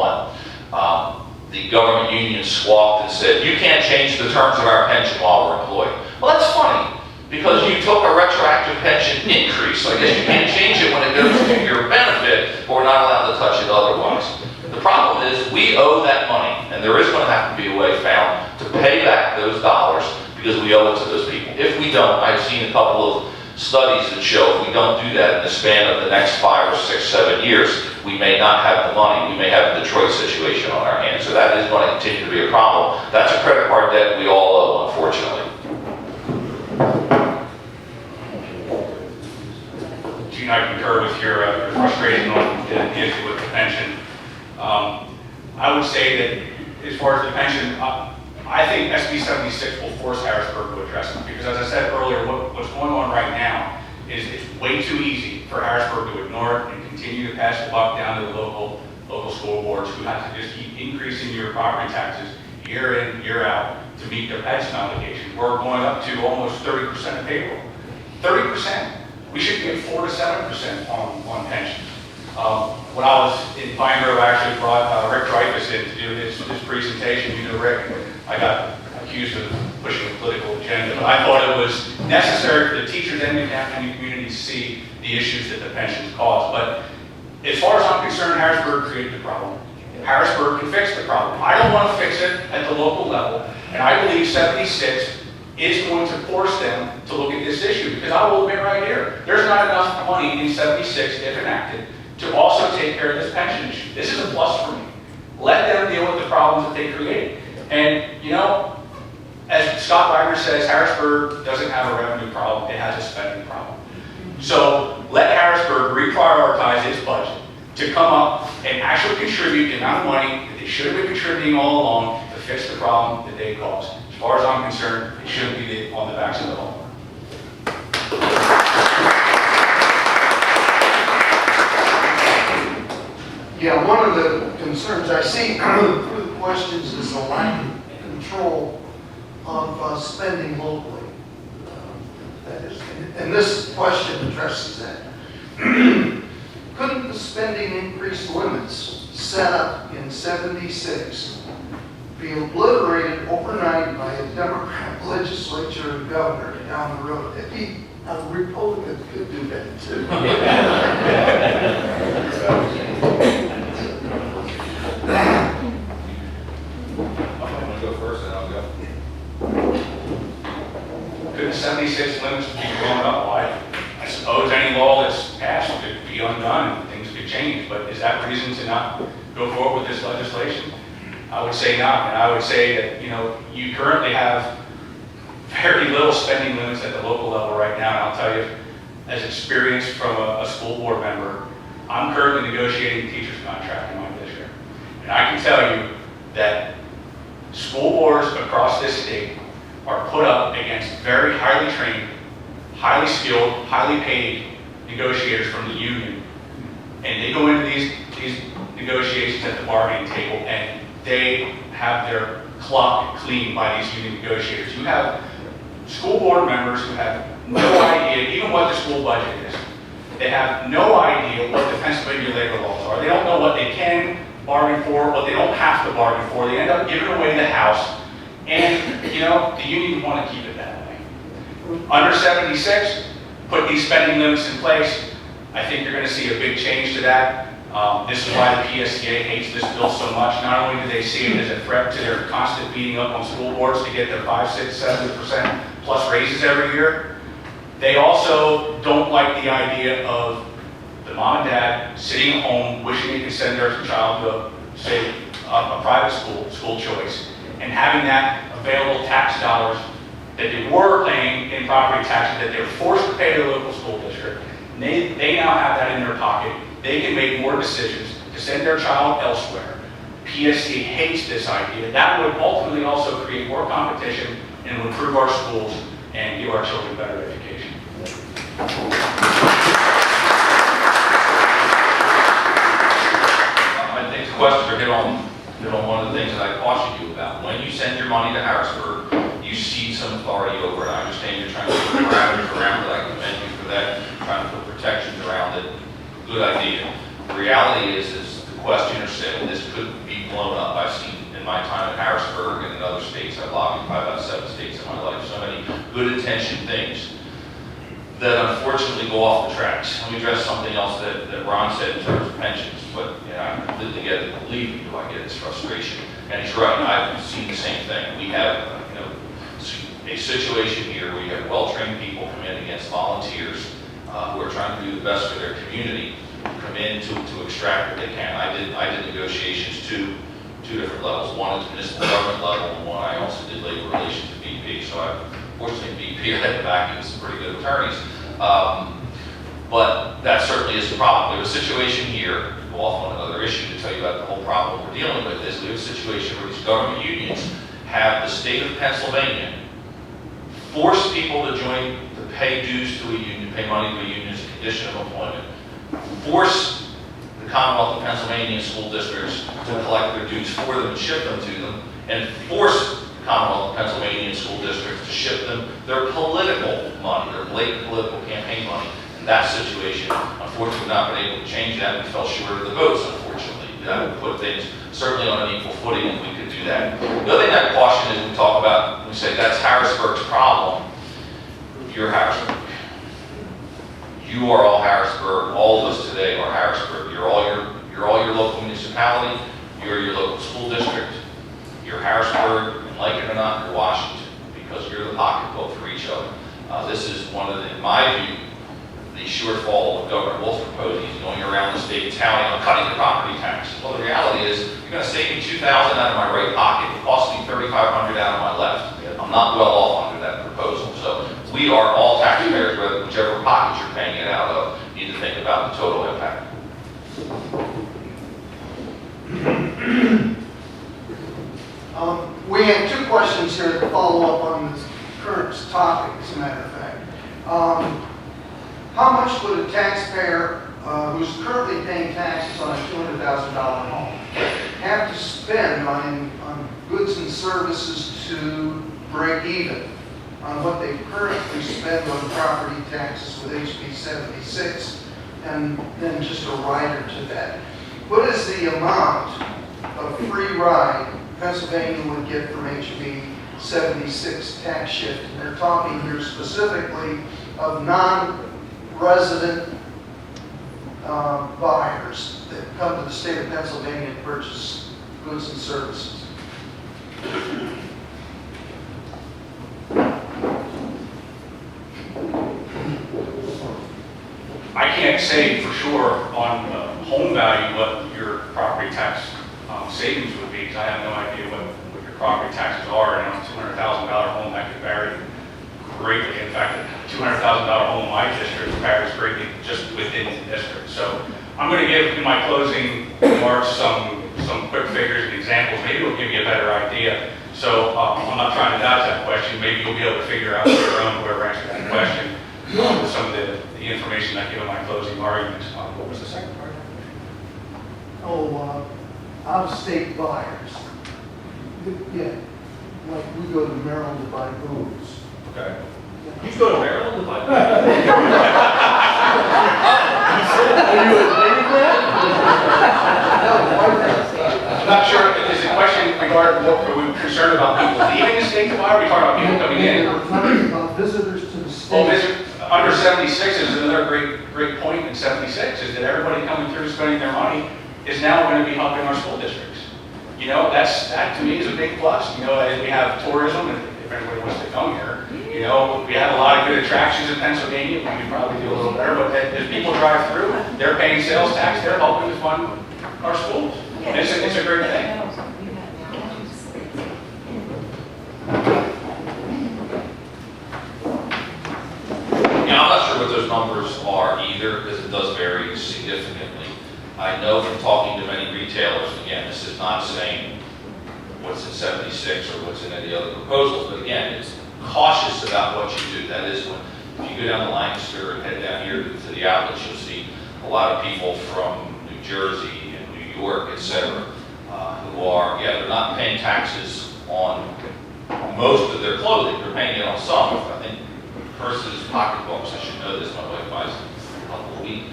The government union squawked and said, you can't change the terms of our pension while we're employed. Well, that's funny, because you took a retroactive pension increase. I guess you can't change it when it goes to your benefit, but we're not allowed to touch it otherwise. The problem is, we owe that money, and there is going to have to be a way found to pay back those dollars, because we owe it to those people. If we don't, I've seen a couple of studies that show if we don't do that in the span of the next 5 or 6, 7 years, we may not have the money. We may have a Detroit situation on our hands. So that is going to continue to be a problem. That's a credit card debt we all owe, unfortunately. Gene, I concur with your frustration on the issue with the pension. I would say that as far as the pension, I think SB 76 will force Harrisburg to address it, because as I said earlier, what's going on right now is it's way too easy for Harrisburg to ignore it and continue to pass the buck down to the local school boards, who have to just keep increasing your property taxes year in, year out to meet their pension obligations. We're going up to almost 30% of payroll. 30%. We should be at 4 to 7% on pensions. When I was in Pine Grove, I actually brought Rick Dreyfus in to do his presentation. You know Rick, I got accused of pushing a political agenda, but I thought it was necessary for the teachers and the community to see the issues that the pensions cause. But as far as I'm concerned, Harrisburg created the problem. Harrisburg can fix the problem. I don't want to fix it at the local level, and I believe 76 is going to force them to look at this issue, because I will admit right here, there's not enough money in 76, if enacted, to also take care of this pension issue. This is a plus for me. Let them deal with the problems that they create. And, you know, as Scott Wagner says, Harrisburg doesn't have a revenue problem, it has a spending problem. So let Harrisburg reprioritize its budget to come up and actually contribute the amount of money that they should have been contributing all along to fix the problem that they caused. As far as I'm concerned, it shouldn't be on the backs of the homeowner. Yeah, one of the concerns I see through the questions is the lack of control of spending locally. That is, and this question addresses that. Couldn't the spending increase limits set up in 76 be obliterated overnight by a Democrat legislature and governor down the road? A Republican could do that too. I'm going to go first, and I'll go. Could the 76 limits be going up? Why? I suppose any law that's passed could be undone and things could change, but is that reason to not go forward with this legislation? I would say not, and I would say that, you know, you currently have very little spending limits at the local level right now, and I'll tell you, as experience from a school board member, I'm currently negotiating a teacher's contract in my district, and I can tell you that school boards across this state are put up against very highly trained, highly skilled, highly paid negotiators from the union, and they go into these negotiations at the bargaining table, and they have their clock cleaned by these union negotiators. You have school board members who have no idea even what the school budget is. They have no idea what the Pennsylvania labor laws are. They don't know what they can bargain for, what they don't have to bargain for. They end up giving away the house, and, you know, the union want to keep it that way. Under 76, put these spending limits in place. I think you're going to see a big change to that. This is why the PSTA hates this bill so much. Not only do they see it as a threat to their constant beating up on school boards to get their 5, 6, 7% plus raises every year, they also don't like the idea of the mom and dad sitting at home wishing they could send their child to, say, a private school choice, and having that available tax dollars that they were paying in property taxes that they were forced to pay to the local school district. They now have that in their pocket. They can make more decisions to send their child elsewhere PSC hates this idea. That would ultimately also create more competition and would improve our schools and give our children better education. I think the questions are hit on one of the things that I cautioned you about. When you send your money to Harrisburg, you cede some authority over it. I understand you're trying to put parameters around it. I commend you for that, trying to put protections around it. Good idea. The reality is the questioner said this could be blown up. I've seen in my time at Harrisburg and in other states, I've lobbied by about 7 states in my life, so many good intentioned things that unfortunately go off the tracks. Let me address something else that Ron said in terms of pensions, but I completely get it. Believe me, do I get his frustration. And he's right, I've seen the same thing. We have a situation here where you have well-trained people come in against volunteers who are trying to do the best for their community, come in to extract what they can. I did negotiations two different levels. One at the municipal government level, and one I also did labor relations at BP. So fortunately, BP had the backing of some pretty good attorneys. But that certainly is a problem. We have a situation here, go off on another issue to tell you about the whole problem we're dealing with is we have a situation where these government unions have the state of Pennsylvania force people to pay dues to a union, pay money to a union as a condition of employment, force the Commonwealth of Pennsylvania school districts to collect their dues for them and ship them to them, and force the Commonwealth of Pennsylvania school districts to ship them their political money, their blatant political campaign money. In that situation, unfortunately, we've not been able to change that. We fell short of the votes, unfortunately. That would put things certainly on an equal footing if we could do that. The other thing I caution is we talk about, we say that's Harrisburg's problem. You're Harrisburg. You are all Harrisburg. All of us today are Harrisburg. You're all your local municipality. You're your local school district. You're Harrisburg, and like it or not, you're Washington, because you're the pocketbook for each other. This is one of the, in my view, the shortfall of Governor Boltz proposing. He's going around the state touting on cutting the property tax. Well, the reality is, you're going to save me $2,000 out of my right pocket. It costs me $3,500 out of my left. I'm not well off under that proposal. So we are all taxpayers, whichever pocket you're paying it out of. You need to think about the total impact. We have 2 questions here to follow up on this current topic, as a matter of fact. How much would a taxpayer who's currently paying taxes on a $200,000 home have to spend on goods and services to break even on what they currently spend on property taxes with HB 76, and then just a rider to that? What is the amount of free ride Pennsylvania would get from HB 76 tax shift? And they're talking here specifically of non-resident buyers that come to the state of Pennsylvania and purchase goods and services. I can't say for sure on home value what your property tax savings would be, because I have no idea what your property taxes are. And on a $200,000 home, that could vary greatly. In fact, a $200,000 home in my district varies greatly just within the district. So I'm going to give in my closing remarks some quick figures and examples. Maybe it'll give you a better idea. So I'm not trying to dodge that question. Maybe you'll be able to figure out on your own whoever answered that question with some of the information I give in my closing arguments. What was the second part? Out-of-state buyers. Yeah, like we go to Maryland to buy booze. Okay. You go to Maryland to buy Are you admitting that? I'm not sure, is the question regarding what, are we concerned about people leaving the state to buy, or are we talking about people coming in? We're talking about visitors to the state. Well, under 76 is another great point in 76, is that everybody coming through spending their money is now going to be helping our school districts. You know, that to me is a big plus. You know, as we have tourism, and if everybody wants to come here, you know, we have a lot of good attractions in Pennsylvania. We could probably do a little better, but as people drive through, they're paying sales tax, they're helping to fund our schools. And it's a great thing. Yeah, I'm not sure what those numbers are either, because it does vary significantly. I know from talking to many retailers, again, this This is not saying what's in 76 or what's in any other proposals, but again, it's cautious about what you do. That is, when if you go down to Lancaster and head down here to the outlets, you'll see a lot of people from New Jersey and New York, et cetera, who are, they're not paying taxes on most of their clothing. They're paying it on some. I think purses, pocketbooks, I should know this, my wife buys a couple a week.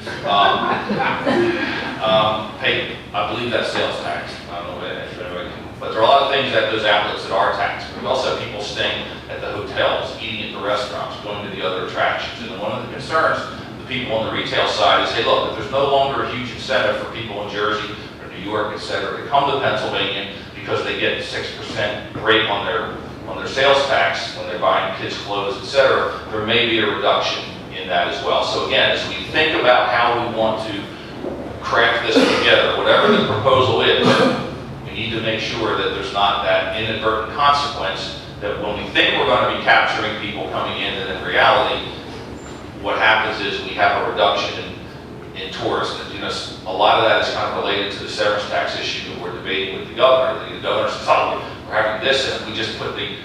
Pay, I believe that's sales tax. I don't know if anybody can, but there are a lot of things at those outlets that are taxed. We also have people staying at the hotels, eating at the restaurants, going to the other attractions. And one of the concerns the people on the retail side is, hey, look, if there's no longer a huge incentive for people in Jersey or New York, et cetera, to come to Pennsylvania because they get 6% rate on their sales tax when they're buying kids' clothes, et cetera, there may be a reduction in that as well. So again, as we think about how we want to craft this together, whatever the proposal is, we need to make sure that there's not that inadvertent consequence that when we think we're going to be capturing people coming in, and in reality, what happens is we have a reduction in tourists. And, a lot of that is kind of related to the severance tax issue that we're debating with the governor. The governor says, oh, we're having this, and if we just put the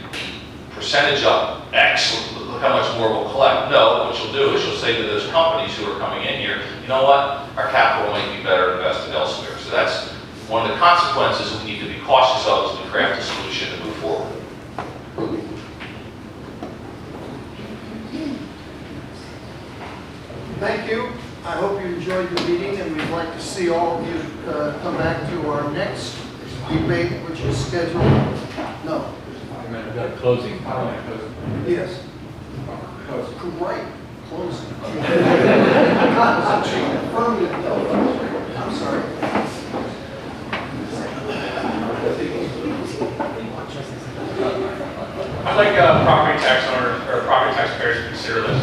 percentage up X, look how much more we'll collect. No, what you'll do is you'll say to those companies who are coming in here, you know what, our capital may be better invested elsewhere. So that's one of the consequences we need to be cautious of as we craft a solution to move forward. Thank you. I hope you enjoyed the meeting, and we'd like to see all of you come back to our next debate, which is scheduled. No. We've got a closing. Yes. Great. Closing. Affirmative. I'm sorry. I'd like property tax owners or property taxpayers to consider this.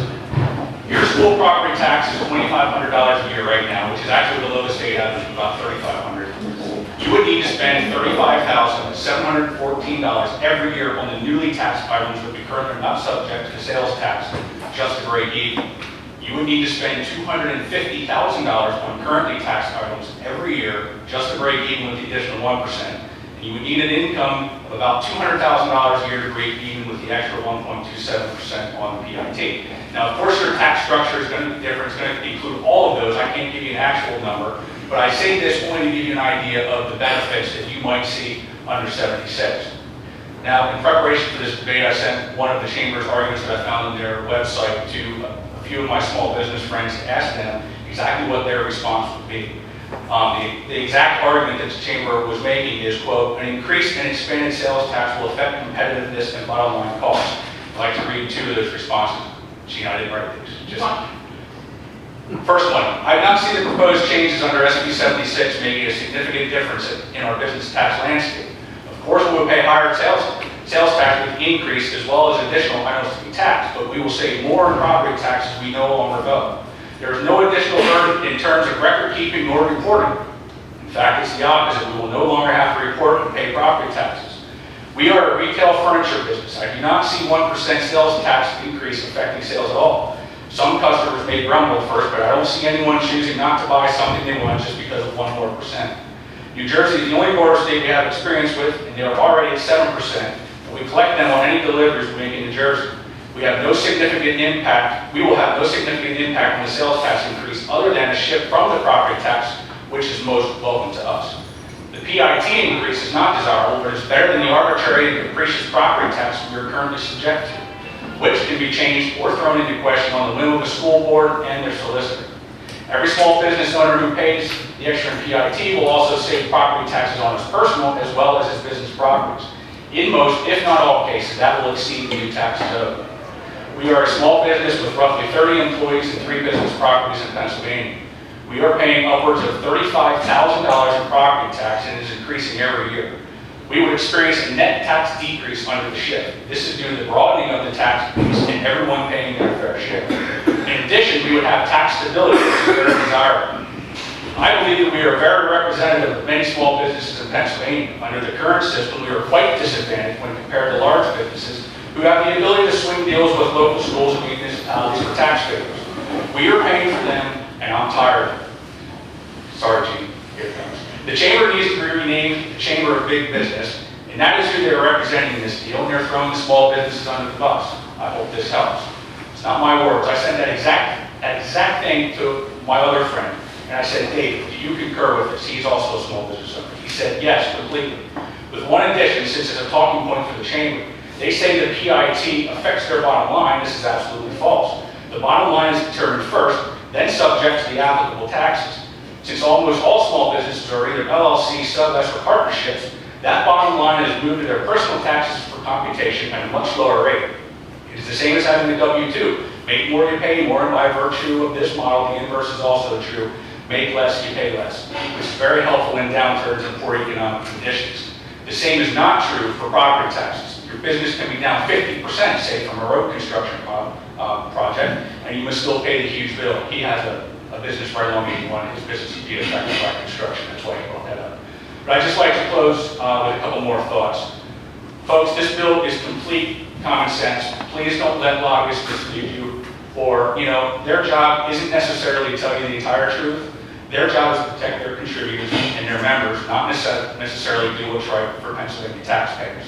Your school property tax is $2,500 a year right now, which is actually the lowest state average of about $3,500. You would need to spend $35,714 every year on the newly taxed items that we currently are not subject to sales tax just to break even. You would need to spend $250,000 on currently taxed items every year just to break even with the additional 1%. You would need an income of about $200,000 a year to break even with the extra 1.27% on the PIT. Now, of course, your tax structure is going to be different. It's going to include all of those. I can't give you an actual number, but I say this only to give you an idea of the benefits that you might see under 76. Now, in preparation for this debate, I sent one of the Chamber's arguments that I found on their website to a few of my small business friends to ask them exactly what their response would be. The exact argument that the Chamber was making is, quote, an increased and expanded sales tax will affect competitiveness and bottom line costs. I'd like to read two of those responses. Gee, I didn't write these. First one, I have not seen the proposed changes under SB 76 making a significant difference in our business tax landscape. Of course, we will pay higher sales tax with increase as well as additional items to be taxed, but we will save more in property taxes we no longer owe. There is no additional burden in terms of record keeping nor reporting. In fact, it's the opposite. We will no longer have to report and pay property taxes. We are a retail furniture business. I do not see 1% sales tax increase affecting sales at all. Some customers may grumble first, but I don't see anyone choosing not to buy something they want just because of 1 more percent. New Jersey is the only border state we have experience with, and they are already at 7%, and we collect them on any deliveries we make in New Jersey. We have no significant impact. We will have no significant impact on the sales tax increase other than a shift from the property tax, which is most welcome to us. The PIT increase is not desirable, but it's better than the arbitrary and capricious property tax we are currently subject to, which can be changed or thrown into question on the whim of the school board and their solicitor. Every small business owner who pays the extra in PIT will also save property taxes on his personal as well as his business properties. In most, if not all cases, that will exceed the new tax code. We are a small business with roughly 30 employees and 3 business properties in Pennsylvania. We are paying upwards of $35,000 in property tax, and it is increasing every year. We would experience a net tax decrease under the shift. This is due to the broadening of the tax base and everyone paying their fair share. In addition, we would have tax stability, which is very desirable. I believe that we are very representative of many small businesses in Pennsylvania. Under the current system, we are quite disadvantaged when compared to large businesses who have the ability to swing deals with local schools and municipalities for tax favors. We are paying for them, and I'm tired of it. Sorry, Gene. Here it comes. The chamber needs to be renamed the Chamber of Big Business, and that is who they're representing in this deal, and they're throwing the small businesses under the bus. I hope this helps. It's not my words. I said that exact thing to my other friend, and I said, Dave, do you concur with this? He's also a small business owner. He said, yes, completely. With one addition, since it's a talking point for the chamber, they say the PIT affects their bottom line. This is absolutely false. The bottom line is determined first, then subject to the applicable taxes. Since almost all small businesses are either LLCs, sub-S, or partnerships, that bottom line is moved to their personal taxes for computation at a much lower rate. It is the same as having the W-2. Make more, you pay more, and by virtue of this model, the inverse is also true. Make less, you pay less, which is very helpful in downturns and poor economic conditions. The same is not true for property taxes. Your business can be down 50%, say, from a road construction project, and you must still pay the huge bill. He has a business very long, and he wanted his business to be affected by construction. That's why he brought that up. But I'd just like to close with a couple more thoughts. Folks, this bill is complete common sense. Please don't let lobbyists mislead you, or, their job isn't necessarily to tell you the entire truth. Their job is to protect their contributors and their members, not necessarily do what's right for Pennsylvania taxpayers.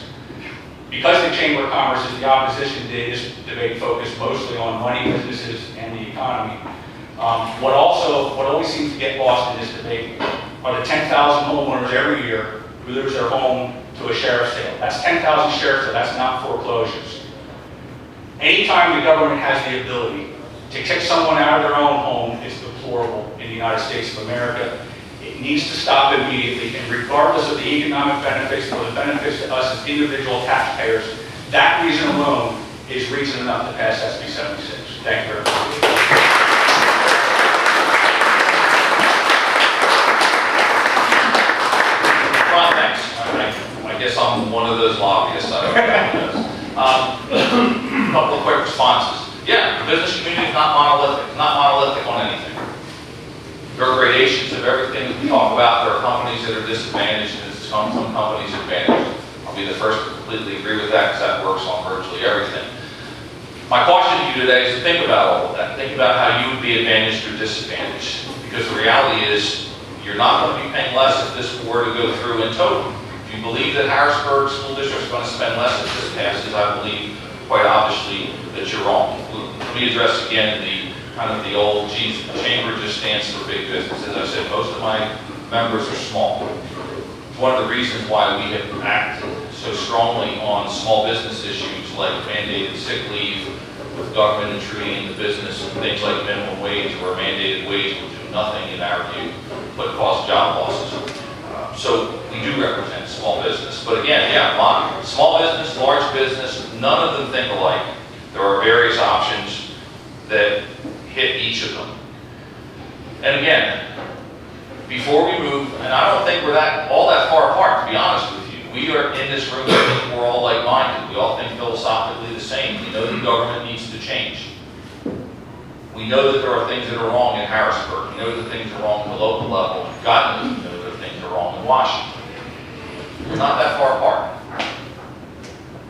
Because the Chamber of Commerce is the opposition to this debate focused mostly on money, businesses, and the economy, what always seems to get lost in this debate are the 10,000 homeowners every year who lose their home to a sheriff's sale. That's 10,000 sheriff's sales, that's not foreclosures. Anytime the government has the ability to kick someone out of their own home, it's deplorable in the United States of America. It needs to stop immediately, and regardless of the economic benefits or the benefits to us as individual taxpayers, that reason alone is reason enough to pass SB 76. Thank you very much. Ron, thanks. I guess I'm one of those lobbyists. I don't know. A couple of quick responses. Yeah, the business community is not monolithic on anything. There are gradations of everything that we talk about. There are companies that are disadvantaged and some companies advantaged. I'll be the first to completely agree with that because that works on virtually everything. My caution to you today is to think about all of that. Think about how you would be advantaged or disadvantaged. Because the reality is you're not going to be paying less if this were to go through in total. If you believe that Harrisburg School District is going to spend less if this passes, I believe quite obviously that you're wrong. Let me address again the old, geez, the chamber just stands for big business. As I said, most of my members are small. It's one of the reasons why we have acted so strongly on small business issues like mandated sick leave, with government intruding in the business, and things like minimum wage or mandated wage will do nothing in our view but cause job losses. So we do represent small business. But again, yeah, small business, large business, none of them think alike. There are various options that hit each of them. And again, before we move, and I don't think we're all that far apart, to be honest with you. We are in this room, I think we're all like-minded. We all think philosophically the same. We know the government needs to change. We know that there are things that are wrong in Harrisburg. We know that things are wrong at the local level. God knows we know that things are wrong in Washington. We're not that far apart.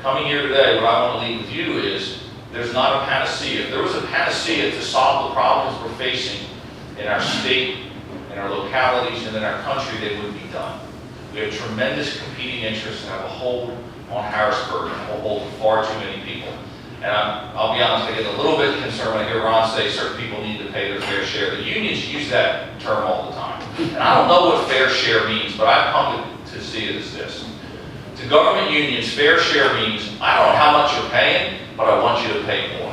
Coming here today, what I want to leave with you is there's not a panacea. If there was a panacea to solve the problems we're facing in our state, in our localities, and in our country, they would be done. We have tremendous competing interests and have a hold on Harrisburg and a hold on far too many people. And I'll be honest, I get a little bit concerned when I hear Ron say certain people need to pay their fair share. The unions use that term all the time. And I don't know what fair share means, but I've come to see it as this. To government unions, fair share means, I don't know how much you're paying, but I want you to pay more.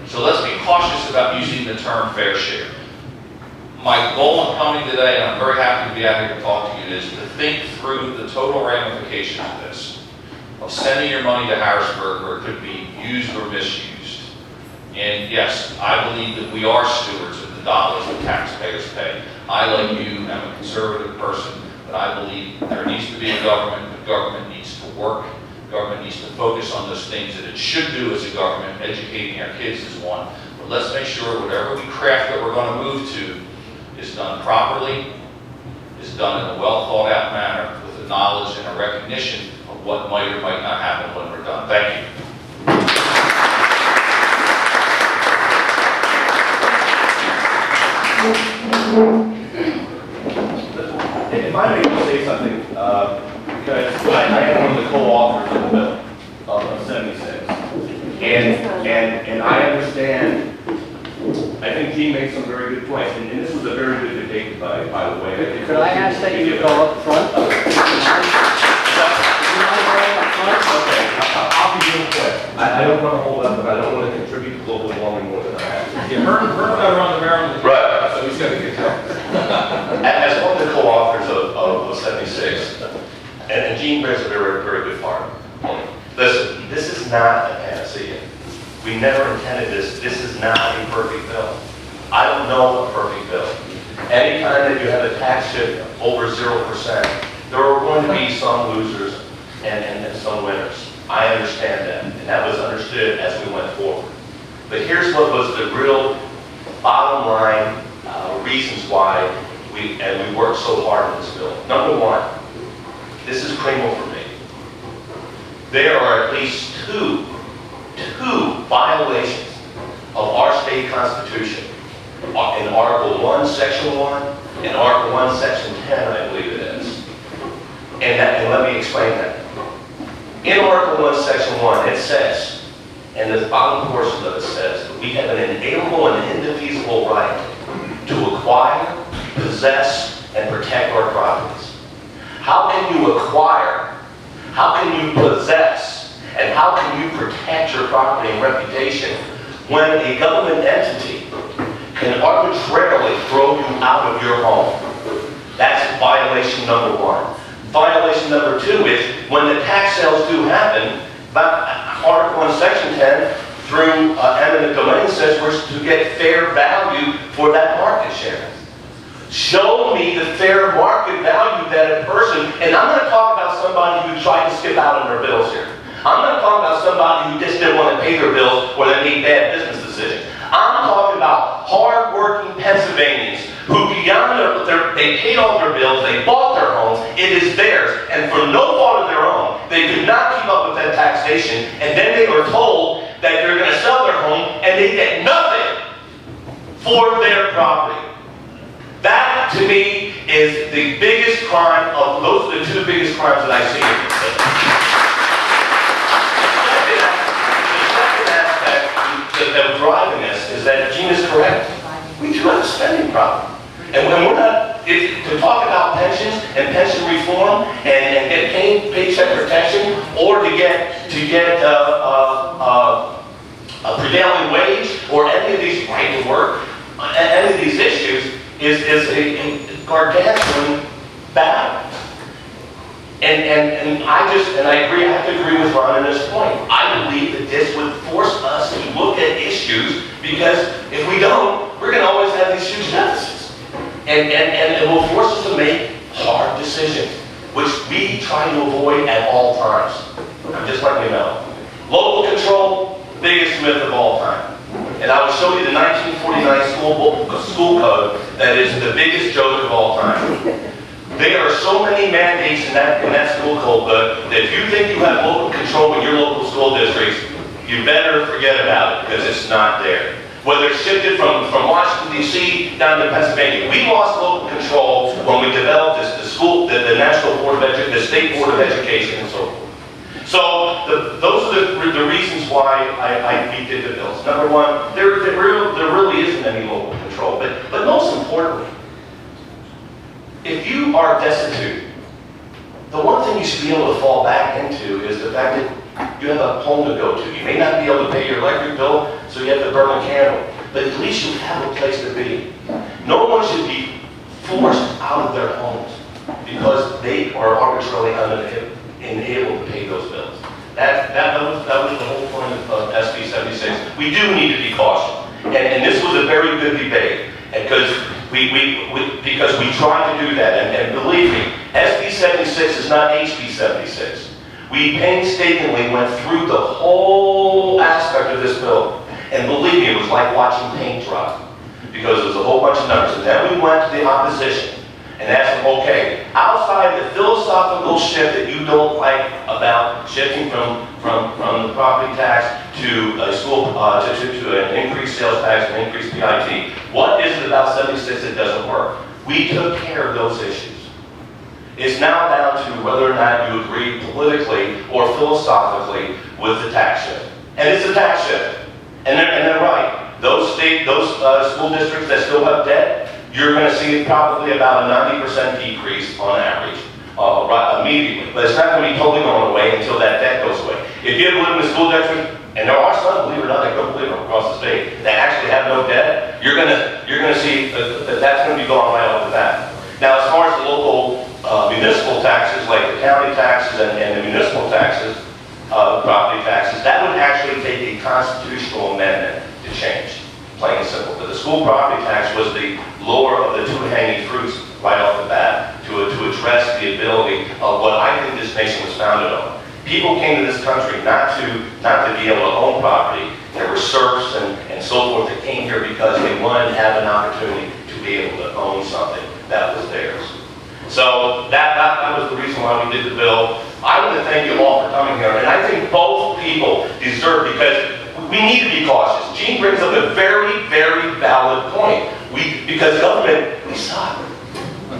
So let's be cautious about using the term fair share. My goal in coming today, and I'm very happy to be out here to talk to you, is to think through the total ramifications of this, of sending your money to Harrisburg where it could be used or misused. And yes, I believe that we are stewards of the dollars that taxpayers pay. I, like you, am a conservative person, but I believe there needs to be a government. The government needs to work. Government needs to focus on those things that it should do as a government. Educating our kids is one. But let's make sure whatever we craft that we're going to move to is done properly, is done in a well thought out manner with the knowledge and a recognition of what might or might not happen when we're done. Thank you. I may say something, because I am one of the co-authors of the bill, of 76. And I understand, I think Gene made some very good points, and this was a very good debate, by the way. Could I ask that you go up front? Okay, I'll be real quick. I don't want to hold up, but I don't want to contribute to global warming more than I have. Yeah, Herb got around the Maryland. Right. So he's got to get down. As one of the co-authors of 76, and Gene bears a very, very good part. Listen, this is not a panacea. We never intended this. This is not a perfect bill. I don't know a perfect bill. Anytime that you have a tax shift over 0%, there are going to be some losers and some winners. I understand that, and that was understood as we went forward. But here's what was the real bottom line reasons why we worked so hard on this bill. Number one, this is criminal for me. There are at least two violations of our state constitution. In Article 1, Section 1, and Article 1, Section 10, I believe it is. And let me explain that. In Article 1, Section 1, it says, and the bottom portion of it says, that we have an inalienable and indefeasible right to acquire, possess, and protect our properties. How can you acquire, how can you possess, and how can you protect your property and reputation when a government entity can arbitrarily throw you out of your home? That's violation number one. Violation number two is when the tax sales do happen, Article 1, Section 10 through eminent domain says we're to get fair value for that market share. Show me the fair market value that a person, and I'm going to talk about somebody who tried to skip out on their bills here. I'm going to talk about somebody who just didn't want to pay their bills or they made bad business decisions. I'm talking about hard-working Pennsylvanians who beyond they paid all their bills, they bought their homes, it is theirs, and for no fault of their own, they could not keep up with that taxation, and then they were told that they're going to sell their home, and they get nothing for their property. That, to me, is the biggest crime of, those are the two biggest crimes that I see in this city. The second aspect of driving this is that Gene is correct. We do have a spending problem. And when we're not, to talk about pensions and pension reform and get paycheck protection or to get a prevailing wage or any of these right to work, any of these issues is a gargantuan battle. And I agree, I have to agree with Ron on this point. I believe that this would force us to look at issues because if we don't, we're going to always have these huge deficits. And it will force us to make hard decisions, which we try to avoid at all times. Just let me know. Local control, biggest myth of all time. And I will show you the 1949 school code that is the biggest joke of all time. There are so many mandates in that school code that if you think you have local control in your local school districts, you better forget about it because it's not there. Whether it's shifted from Washington, D.C. down to Pennsylvania. We lost local control when we developed the National Board of Education, the State Board of Education, and so forth. So those are the reasons why we did the bills. Number one, there really isn't any local control. But most importantly, if you are destitute, the one thing you should be able to fall back into is the fact that you have a home to go to. You may not be able to pay your electric bill, so you have to burn a candle. But at least you have a place to be. No one should be forced out of their homes because they are arbitrarily unable to pay those bills. That was the whole point of SB 76. We do need to be cautious. And this was a very good debate. Because we tried to do that. And believe me, SB 76 is not HB 76. We painstakingly went through the whole aspect of this bill. And believe me, it was like watching paint dry. Because there was a whole bunch of numbers. And then we went to the opposition and asked them, okay, outside the philosophical shift that you don't like about shifting from the property tax to a school, to an increased sales tax and increased PIT, what is it about 76 that doesn't work? We took care of those issues. It's now down to whether or not you agree politically or philosophically with the tax shift. And it's a tax shift. And they're right. Those school districts that still have debt, you're going to see probably about a 90% decrease on average right immediately. But it's not going to be totally going away until that debt goes away. If you live in a school district, and there are some, believe it or not, I don't believe it, across the state, that actually have no debt, you're going to see that that's going to be gone right off the bat. Now, as far as the local municipal taxes, like the county taxes and the municipal taxes, property taxes, that would actually take a constitutional amendment to change, plain and simple. But the school property tax was the lower of the two hanging fruits right off the bat to address the ability of what I think this nation was founded on. People came to this country not to be able to own property. There were serfs and so forth that came here because they wanted to have an opportunity to be able to own something that was theirs. So that was the reason why we did the bill. I want to thank you all for coming here, and I think both people deserve, because we need to be cautious. Gene brings up a very, very valid point. Because government, we suck.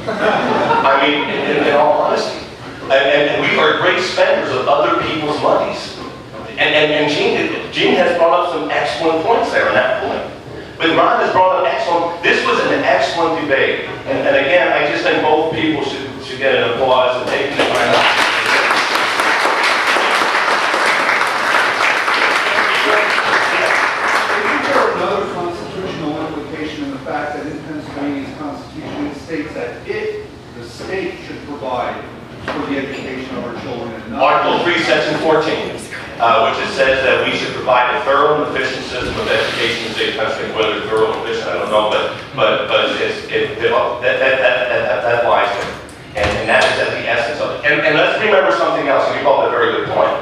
I mean, in all honesty. And we are great spenders of other people's monies. And Gene has brought up some excellent points there on that point. But Ron has brought up excellent, this was an excellent debate. And again, I just think both people should get an applause and take the time out. Another constitutional implication in the fact that in Pennsylvania's constitution it states that the state should provide for the education of our children and not... Article 3, Section 14, which it says that we should provide a thorough and efficient system of education in the state of Pennsylvania. Whether it's thorough and efficient, I don't know, but that lies there. And that is at the essence of it. And let's remember something else, and you called a very good point.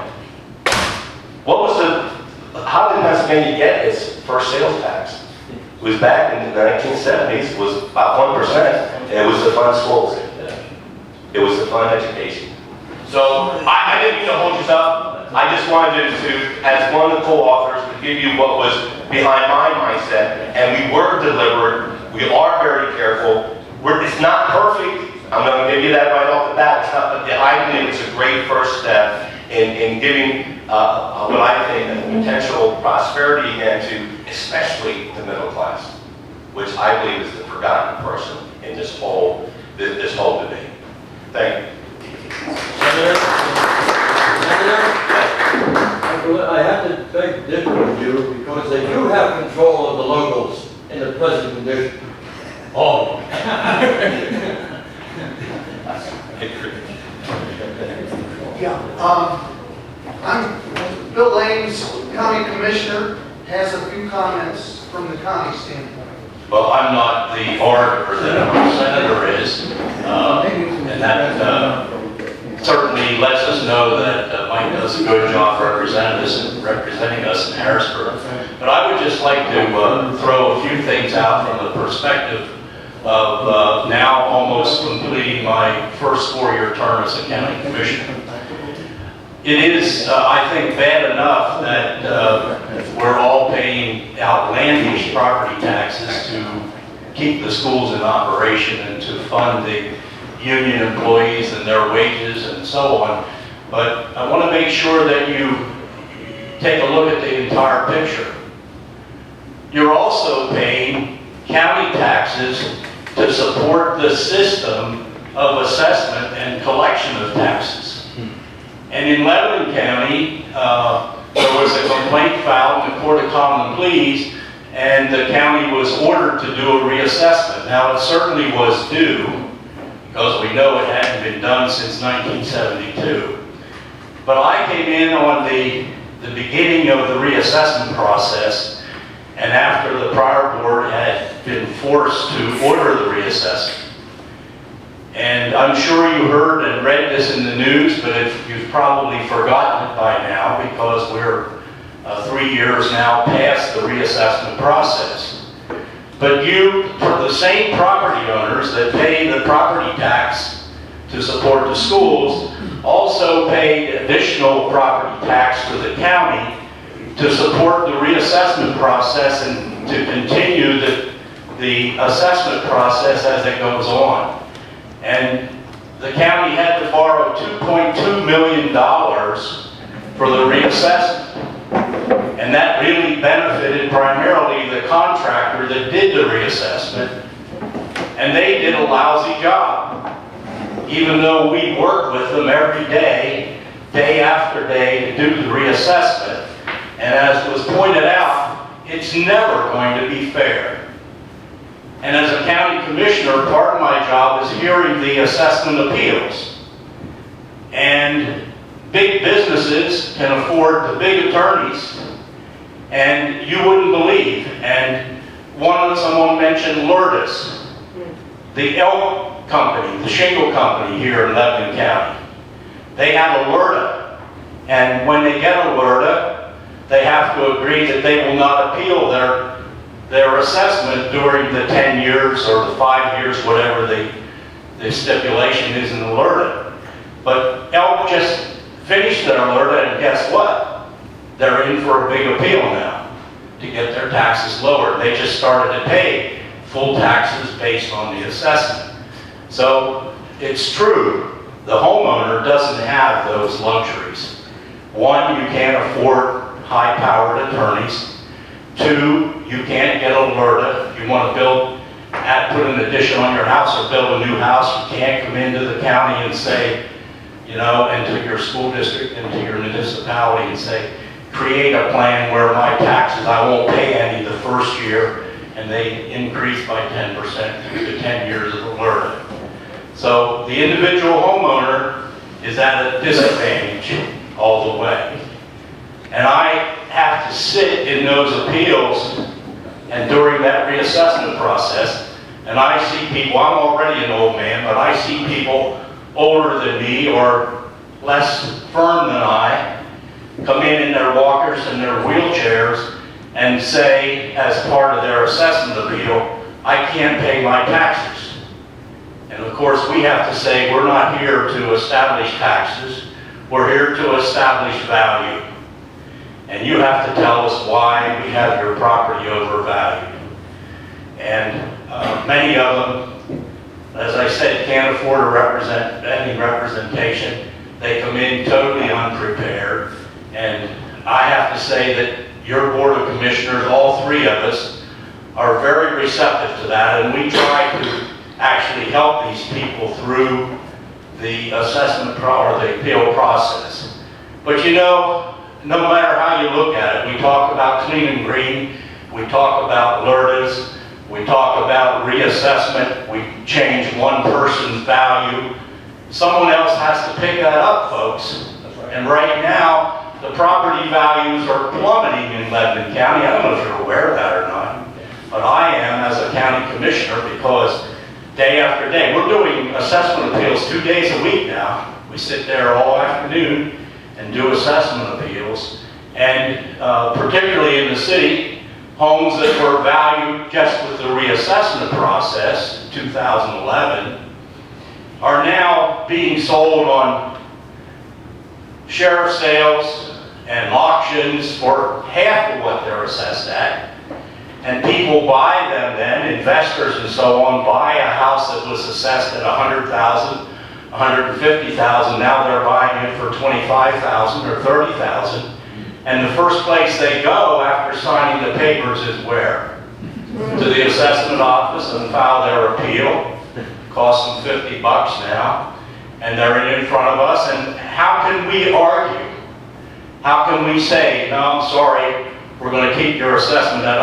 How did Pennsylvania get its first sales tax? It was back in the 1970s. It was about 1%. And it was to fund schools. It was to fund education. So I didn't mean to hold you up. I just wanted to, as one of the co-authors, to give you what was behind my mindset. And we were deliberate. We are very careful. It's not perfect. I'm going to give you that right off the bat. It's not, but I think it's a great first step in giving what I think a potential prosperity again to especially the middle class, which I believe is the forgotten person in this whole debate. Thank you. Senator, I have to beg to differ with you because they do have control of the locals in the present condition. Oh. Yeah, Bill Lane's county commissioner has a few comments from the county standpoint. Well, I'm not the orator that our senator is, and that certainly lets us know that Mike does a good job representing us in Harrisburg. But I would just like to throw a few things out from the perspective of now almost completing my first 4-year term as a county commissioner. It is, I think, bad enough that we're all paying outlandish property taxes to keep the schools in operation and to fund the union employees and their wages and so on. But I want to make sure that you take a look at the entire picture. You're also paying county taxes to support the system of assessment and collection of taxes. And in Lebanon County, there was a complaint filed in the Court of Common Pleas, and the county was ordered to do a reassessment. Now, it certainly was due, because we know it hadn't been done since 1972. But I came in on the beginning of the reassessment process, and after the prior board had been forced to order the reassessment. And I'm sure you heard and read this in the news, but you've probably forgotten it by now because we're 3 years now past the reassessment process. But for the same property owners that pay the property tax to support the schools, also paid additional property tax to the county to support the reassessment process and to continue the assessment process as it goes on. And the county had to borrow $2.2 million for the reassessment. And that really benefited primarily the contractor that did the reassessment. And they did a lousy job, even though we worked with them every day, day after day, to do the reassessment. And as was pointed out, it's never going to be fair. And as a county commissioner, part of my job is hearing the assessment appeals. And big businesses can afford the big attorneys, and you wouldn't believe. And someone mentioned Lourdes, the elk company, the shingle company here in Lebanon County. They have a LERTA, and when they get a LERTA, they have to agree that they will not appeal their assessment during the 10 years or the 5 years, whatever the stipulation is in the LERTA. But elk just finished their LERTA, and guess what? They're in for a big appeal now to get their taxes lowered. They just started to pay full taxes based on the assessment. So it's true, the homeowner doesn't have those luxuries. One, you can't afford high-powered attorneys. Two, you can't get a LERTA. If you want to put an addition on your house or build a new house, you can't come into the county and say, into your school district, into your municipality and say, create a plan where my taxes, I won't pay any the first year, and they increase by 10% through the 10 years of the LERTA. So the individual homeowner is at a disadvantage all the way. And I have to sit in those appeals and during that reassessment process, and I see people, I'm already an old man, but I see people older than me or less firm than I come in their walkers and their wheelchairs and say, as part of their assessment appeal, I can't pay my taxes. And of course, we have to say, we're not here to establish taxes, we're here to establish value. And you have to tell us why we have your property overvalued. And many of them, as I said, can't afford any representation. They come in totally unprepared. And I have to say that your Board of Commissioners, all three of us, are very receptive to that. And we try to actually help these people through the assessment or the appeal process. But no matter how you look at it, we talk about clean and green, we talk about LERTAs, we talk about reassessment, we change one person's value. Someone else has to pick that up, folks. And right now, the property values are plummeting in Lebanon County. I don't know if you're aware of that or not, but I am as a county commissioner, because day after day, we're doing assessment appeals 2 days a week now. We sit there all afternoon and do assessment appeals. And particularly in the city, homes that were valued just with the reassessment process, 2011, are now being sold on sheriff sales and auctions for half of what they're assessed at. And people buy them then, investors and so on, buy a house that was assessed at $100,000, $150,000, now they're buying it for $25,000 or $30,000. And the first place they go after signing the papers is where? To the assessment office and file their appeal. Costs them $50 now. And they're in front of us. And how can we argue? How can we say, no, I'm sorry, we're going to keep your assessment at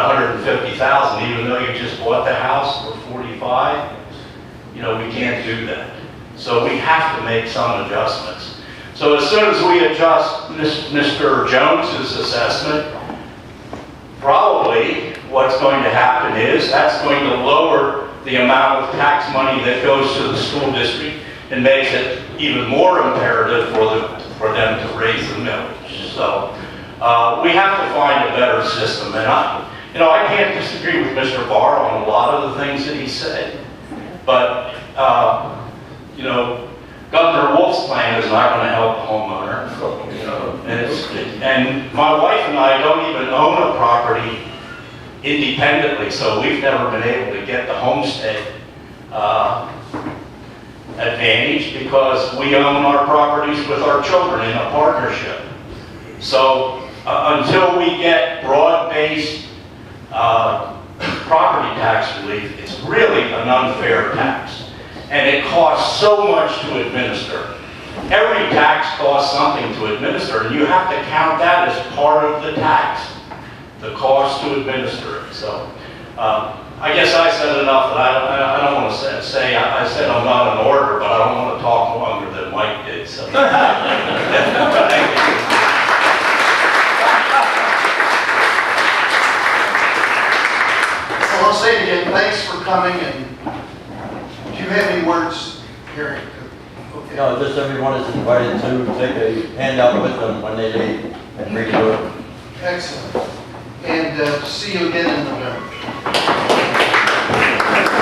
$150,000 even though you just bought the house for $45,000? We can't do that. So we have to make some adjustments. So as soon as we adjust Mr. Jones's assessment, probably what's going to happen is that's going to lower the amount of tax money that goes to the school district and makes it even more imperative for them to raise the millage. So we have to find a better system. And I can't disagree with Mr. Barr on a lot of the things that he said. But Governor Wolf's plan is not going to help the homeowner. And my wife and I don't even own a property independently, so we've never been able to get the homestead advantage because we own our properties with our children in a partnership. So until we get broad-based property tax relief, it's really an unfair tax. And it costs so much to administer. Every tax costs something to administer, and you have to count that as part of the tax, the cost to administer it. So I guess I said enough, and I don't want to say, I said I'm not in order, but I don't want to talk longer than Mike did. So. Thank you. Well, I'll say it again, thanks for coming, and do you have any words, Gary? Okay. No, just everyone is invited to take a handout with them when they leave and read it over. Excellent. And see you again in November.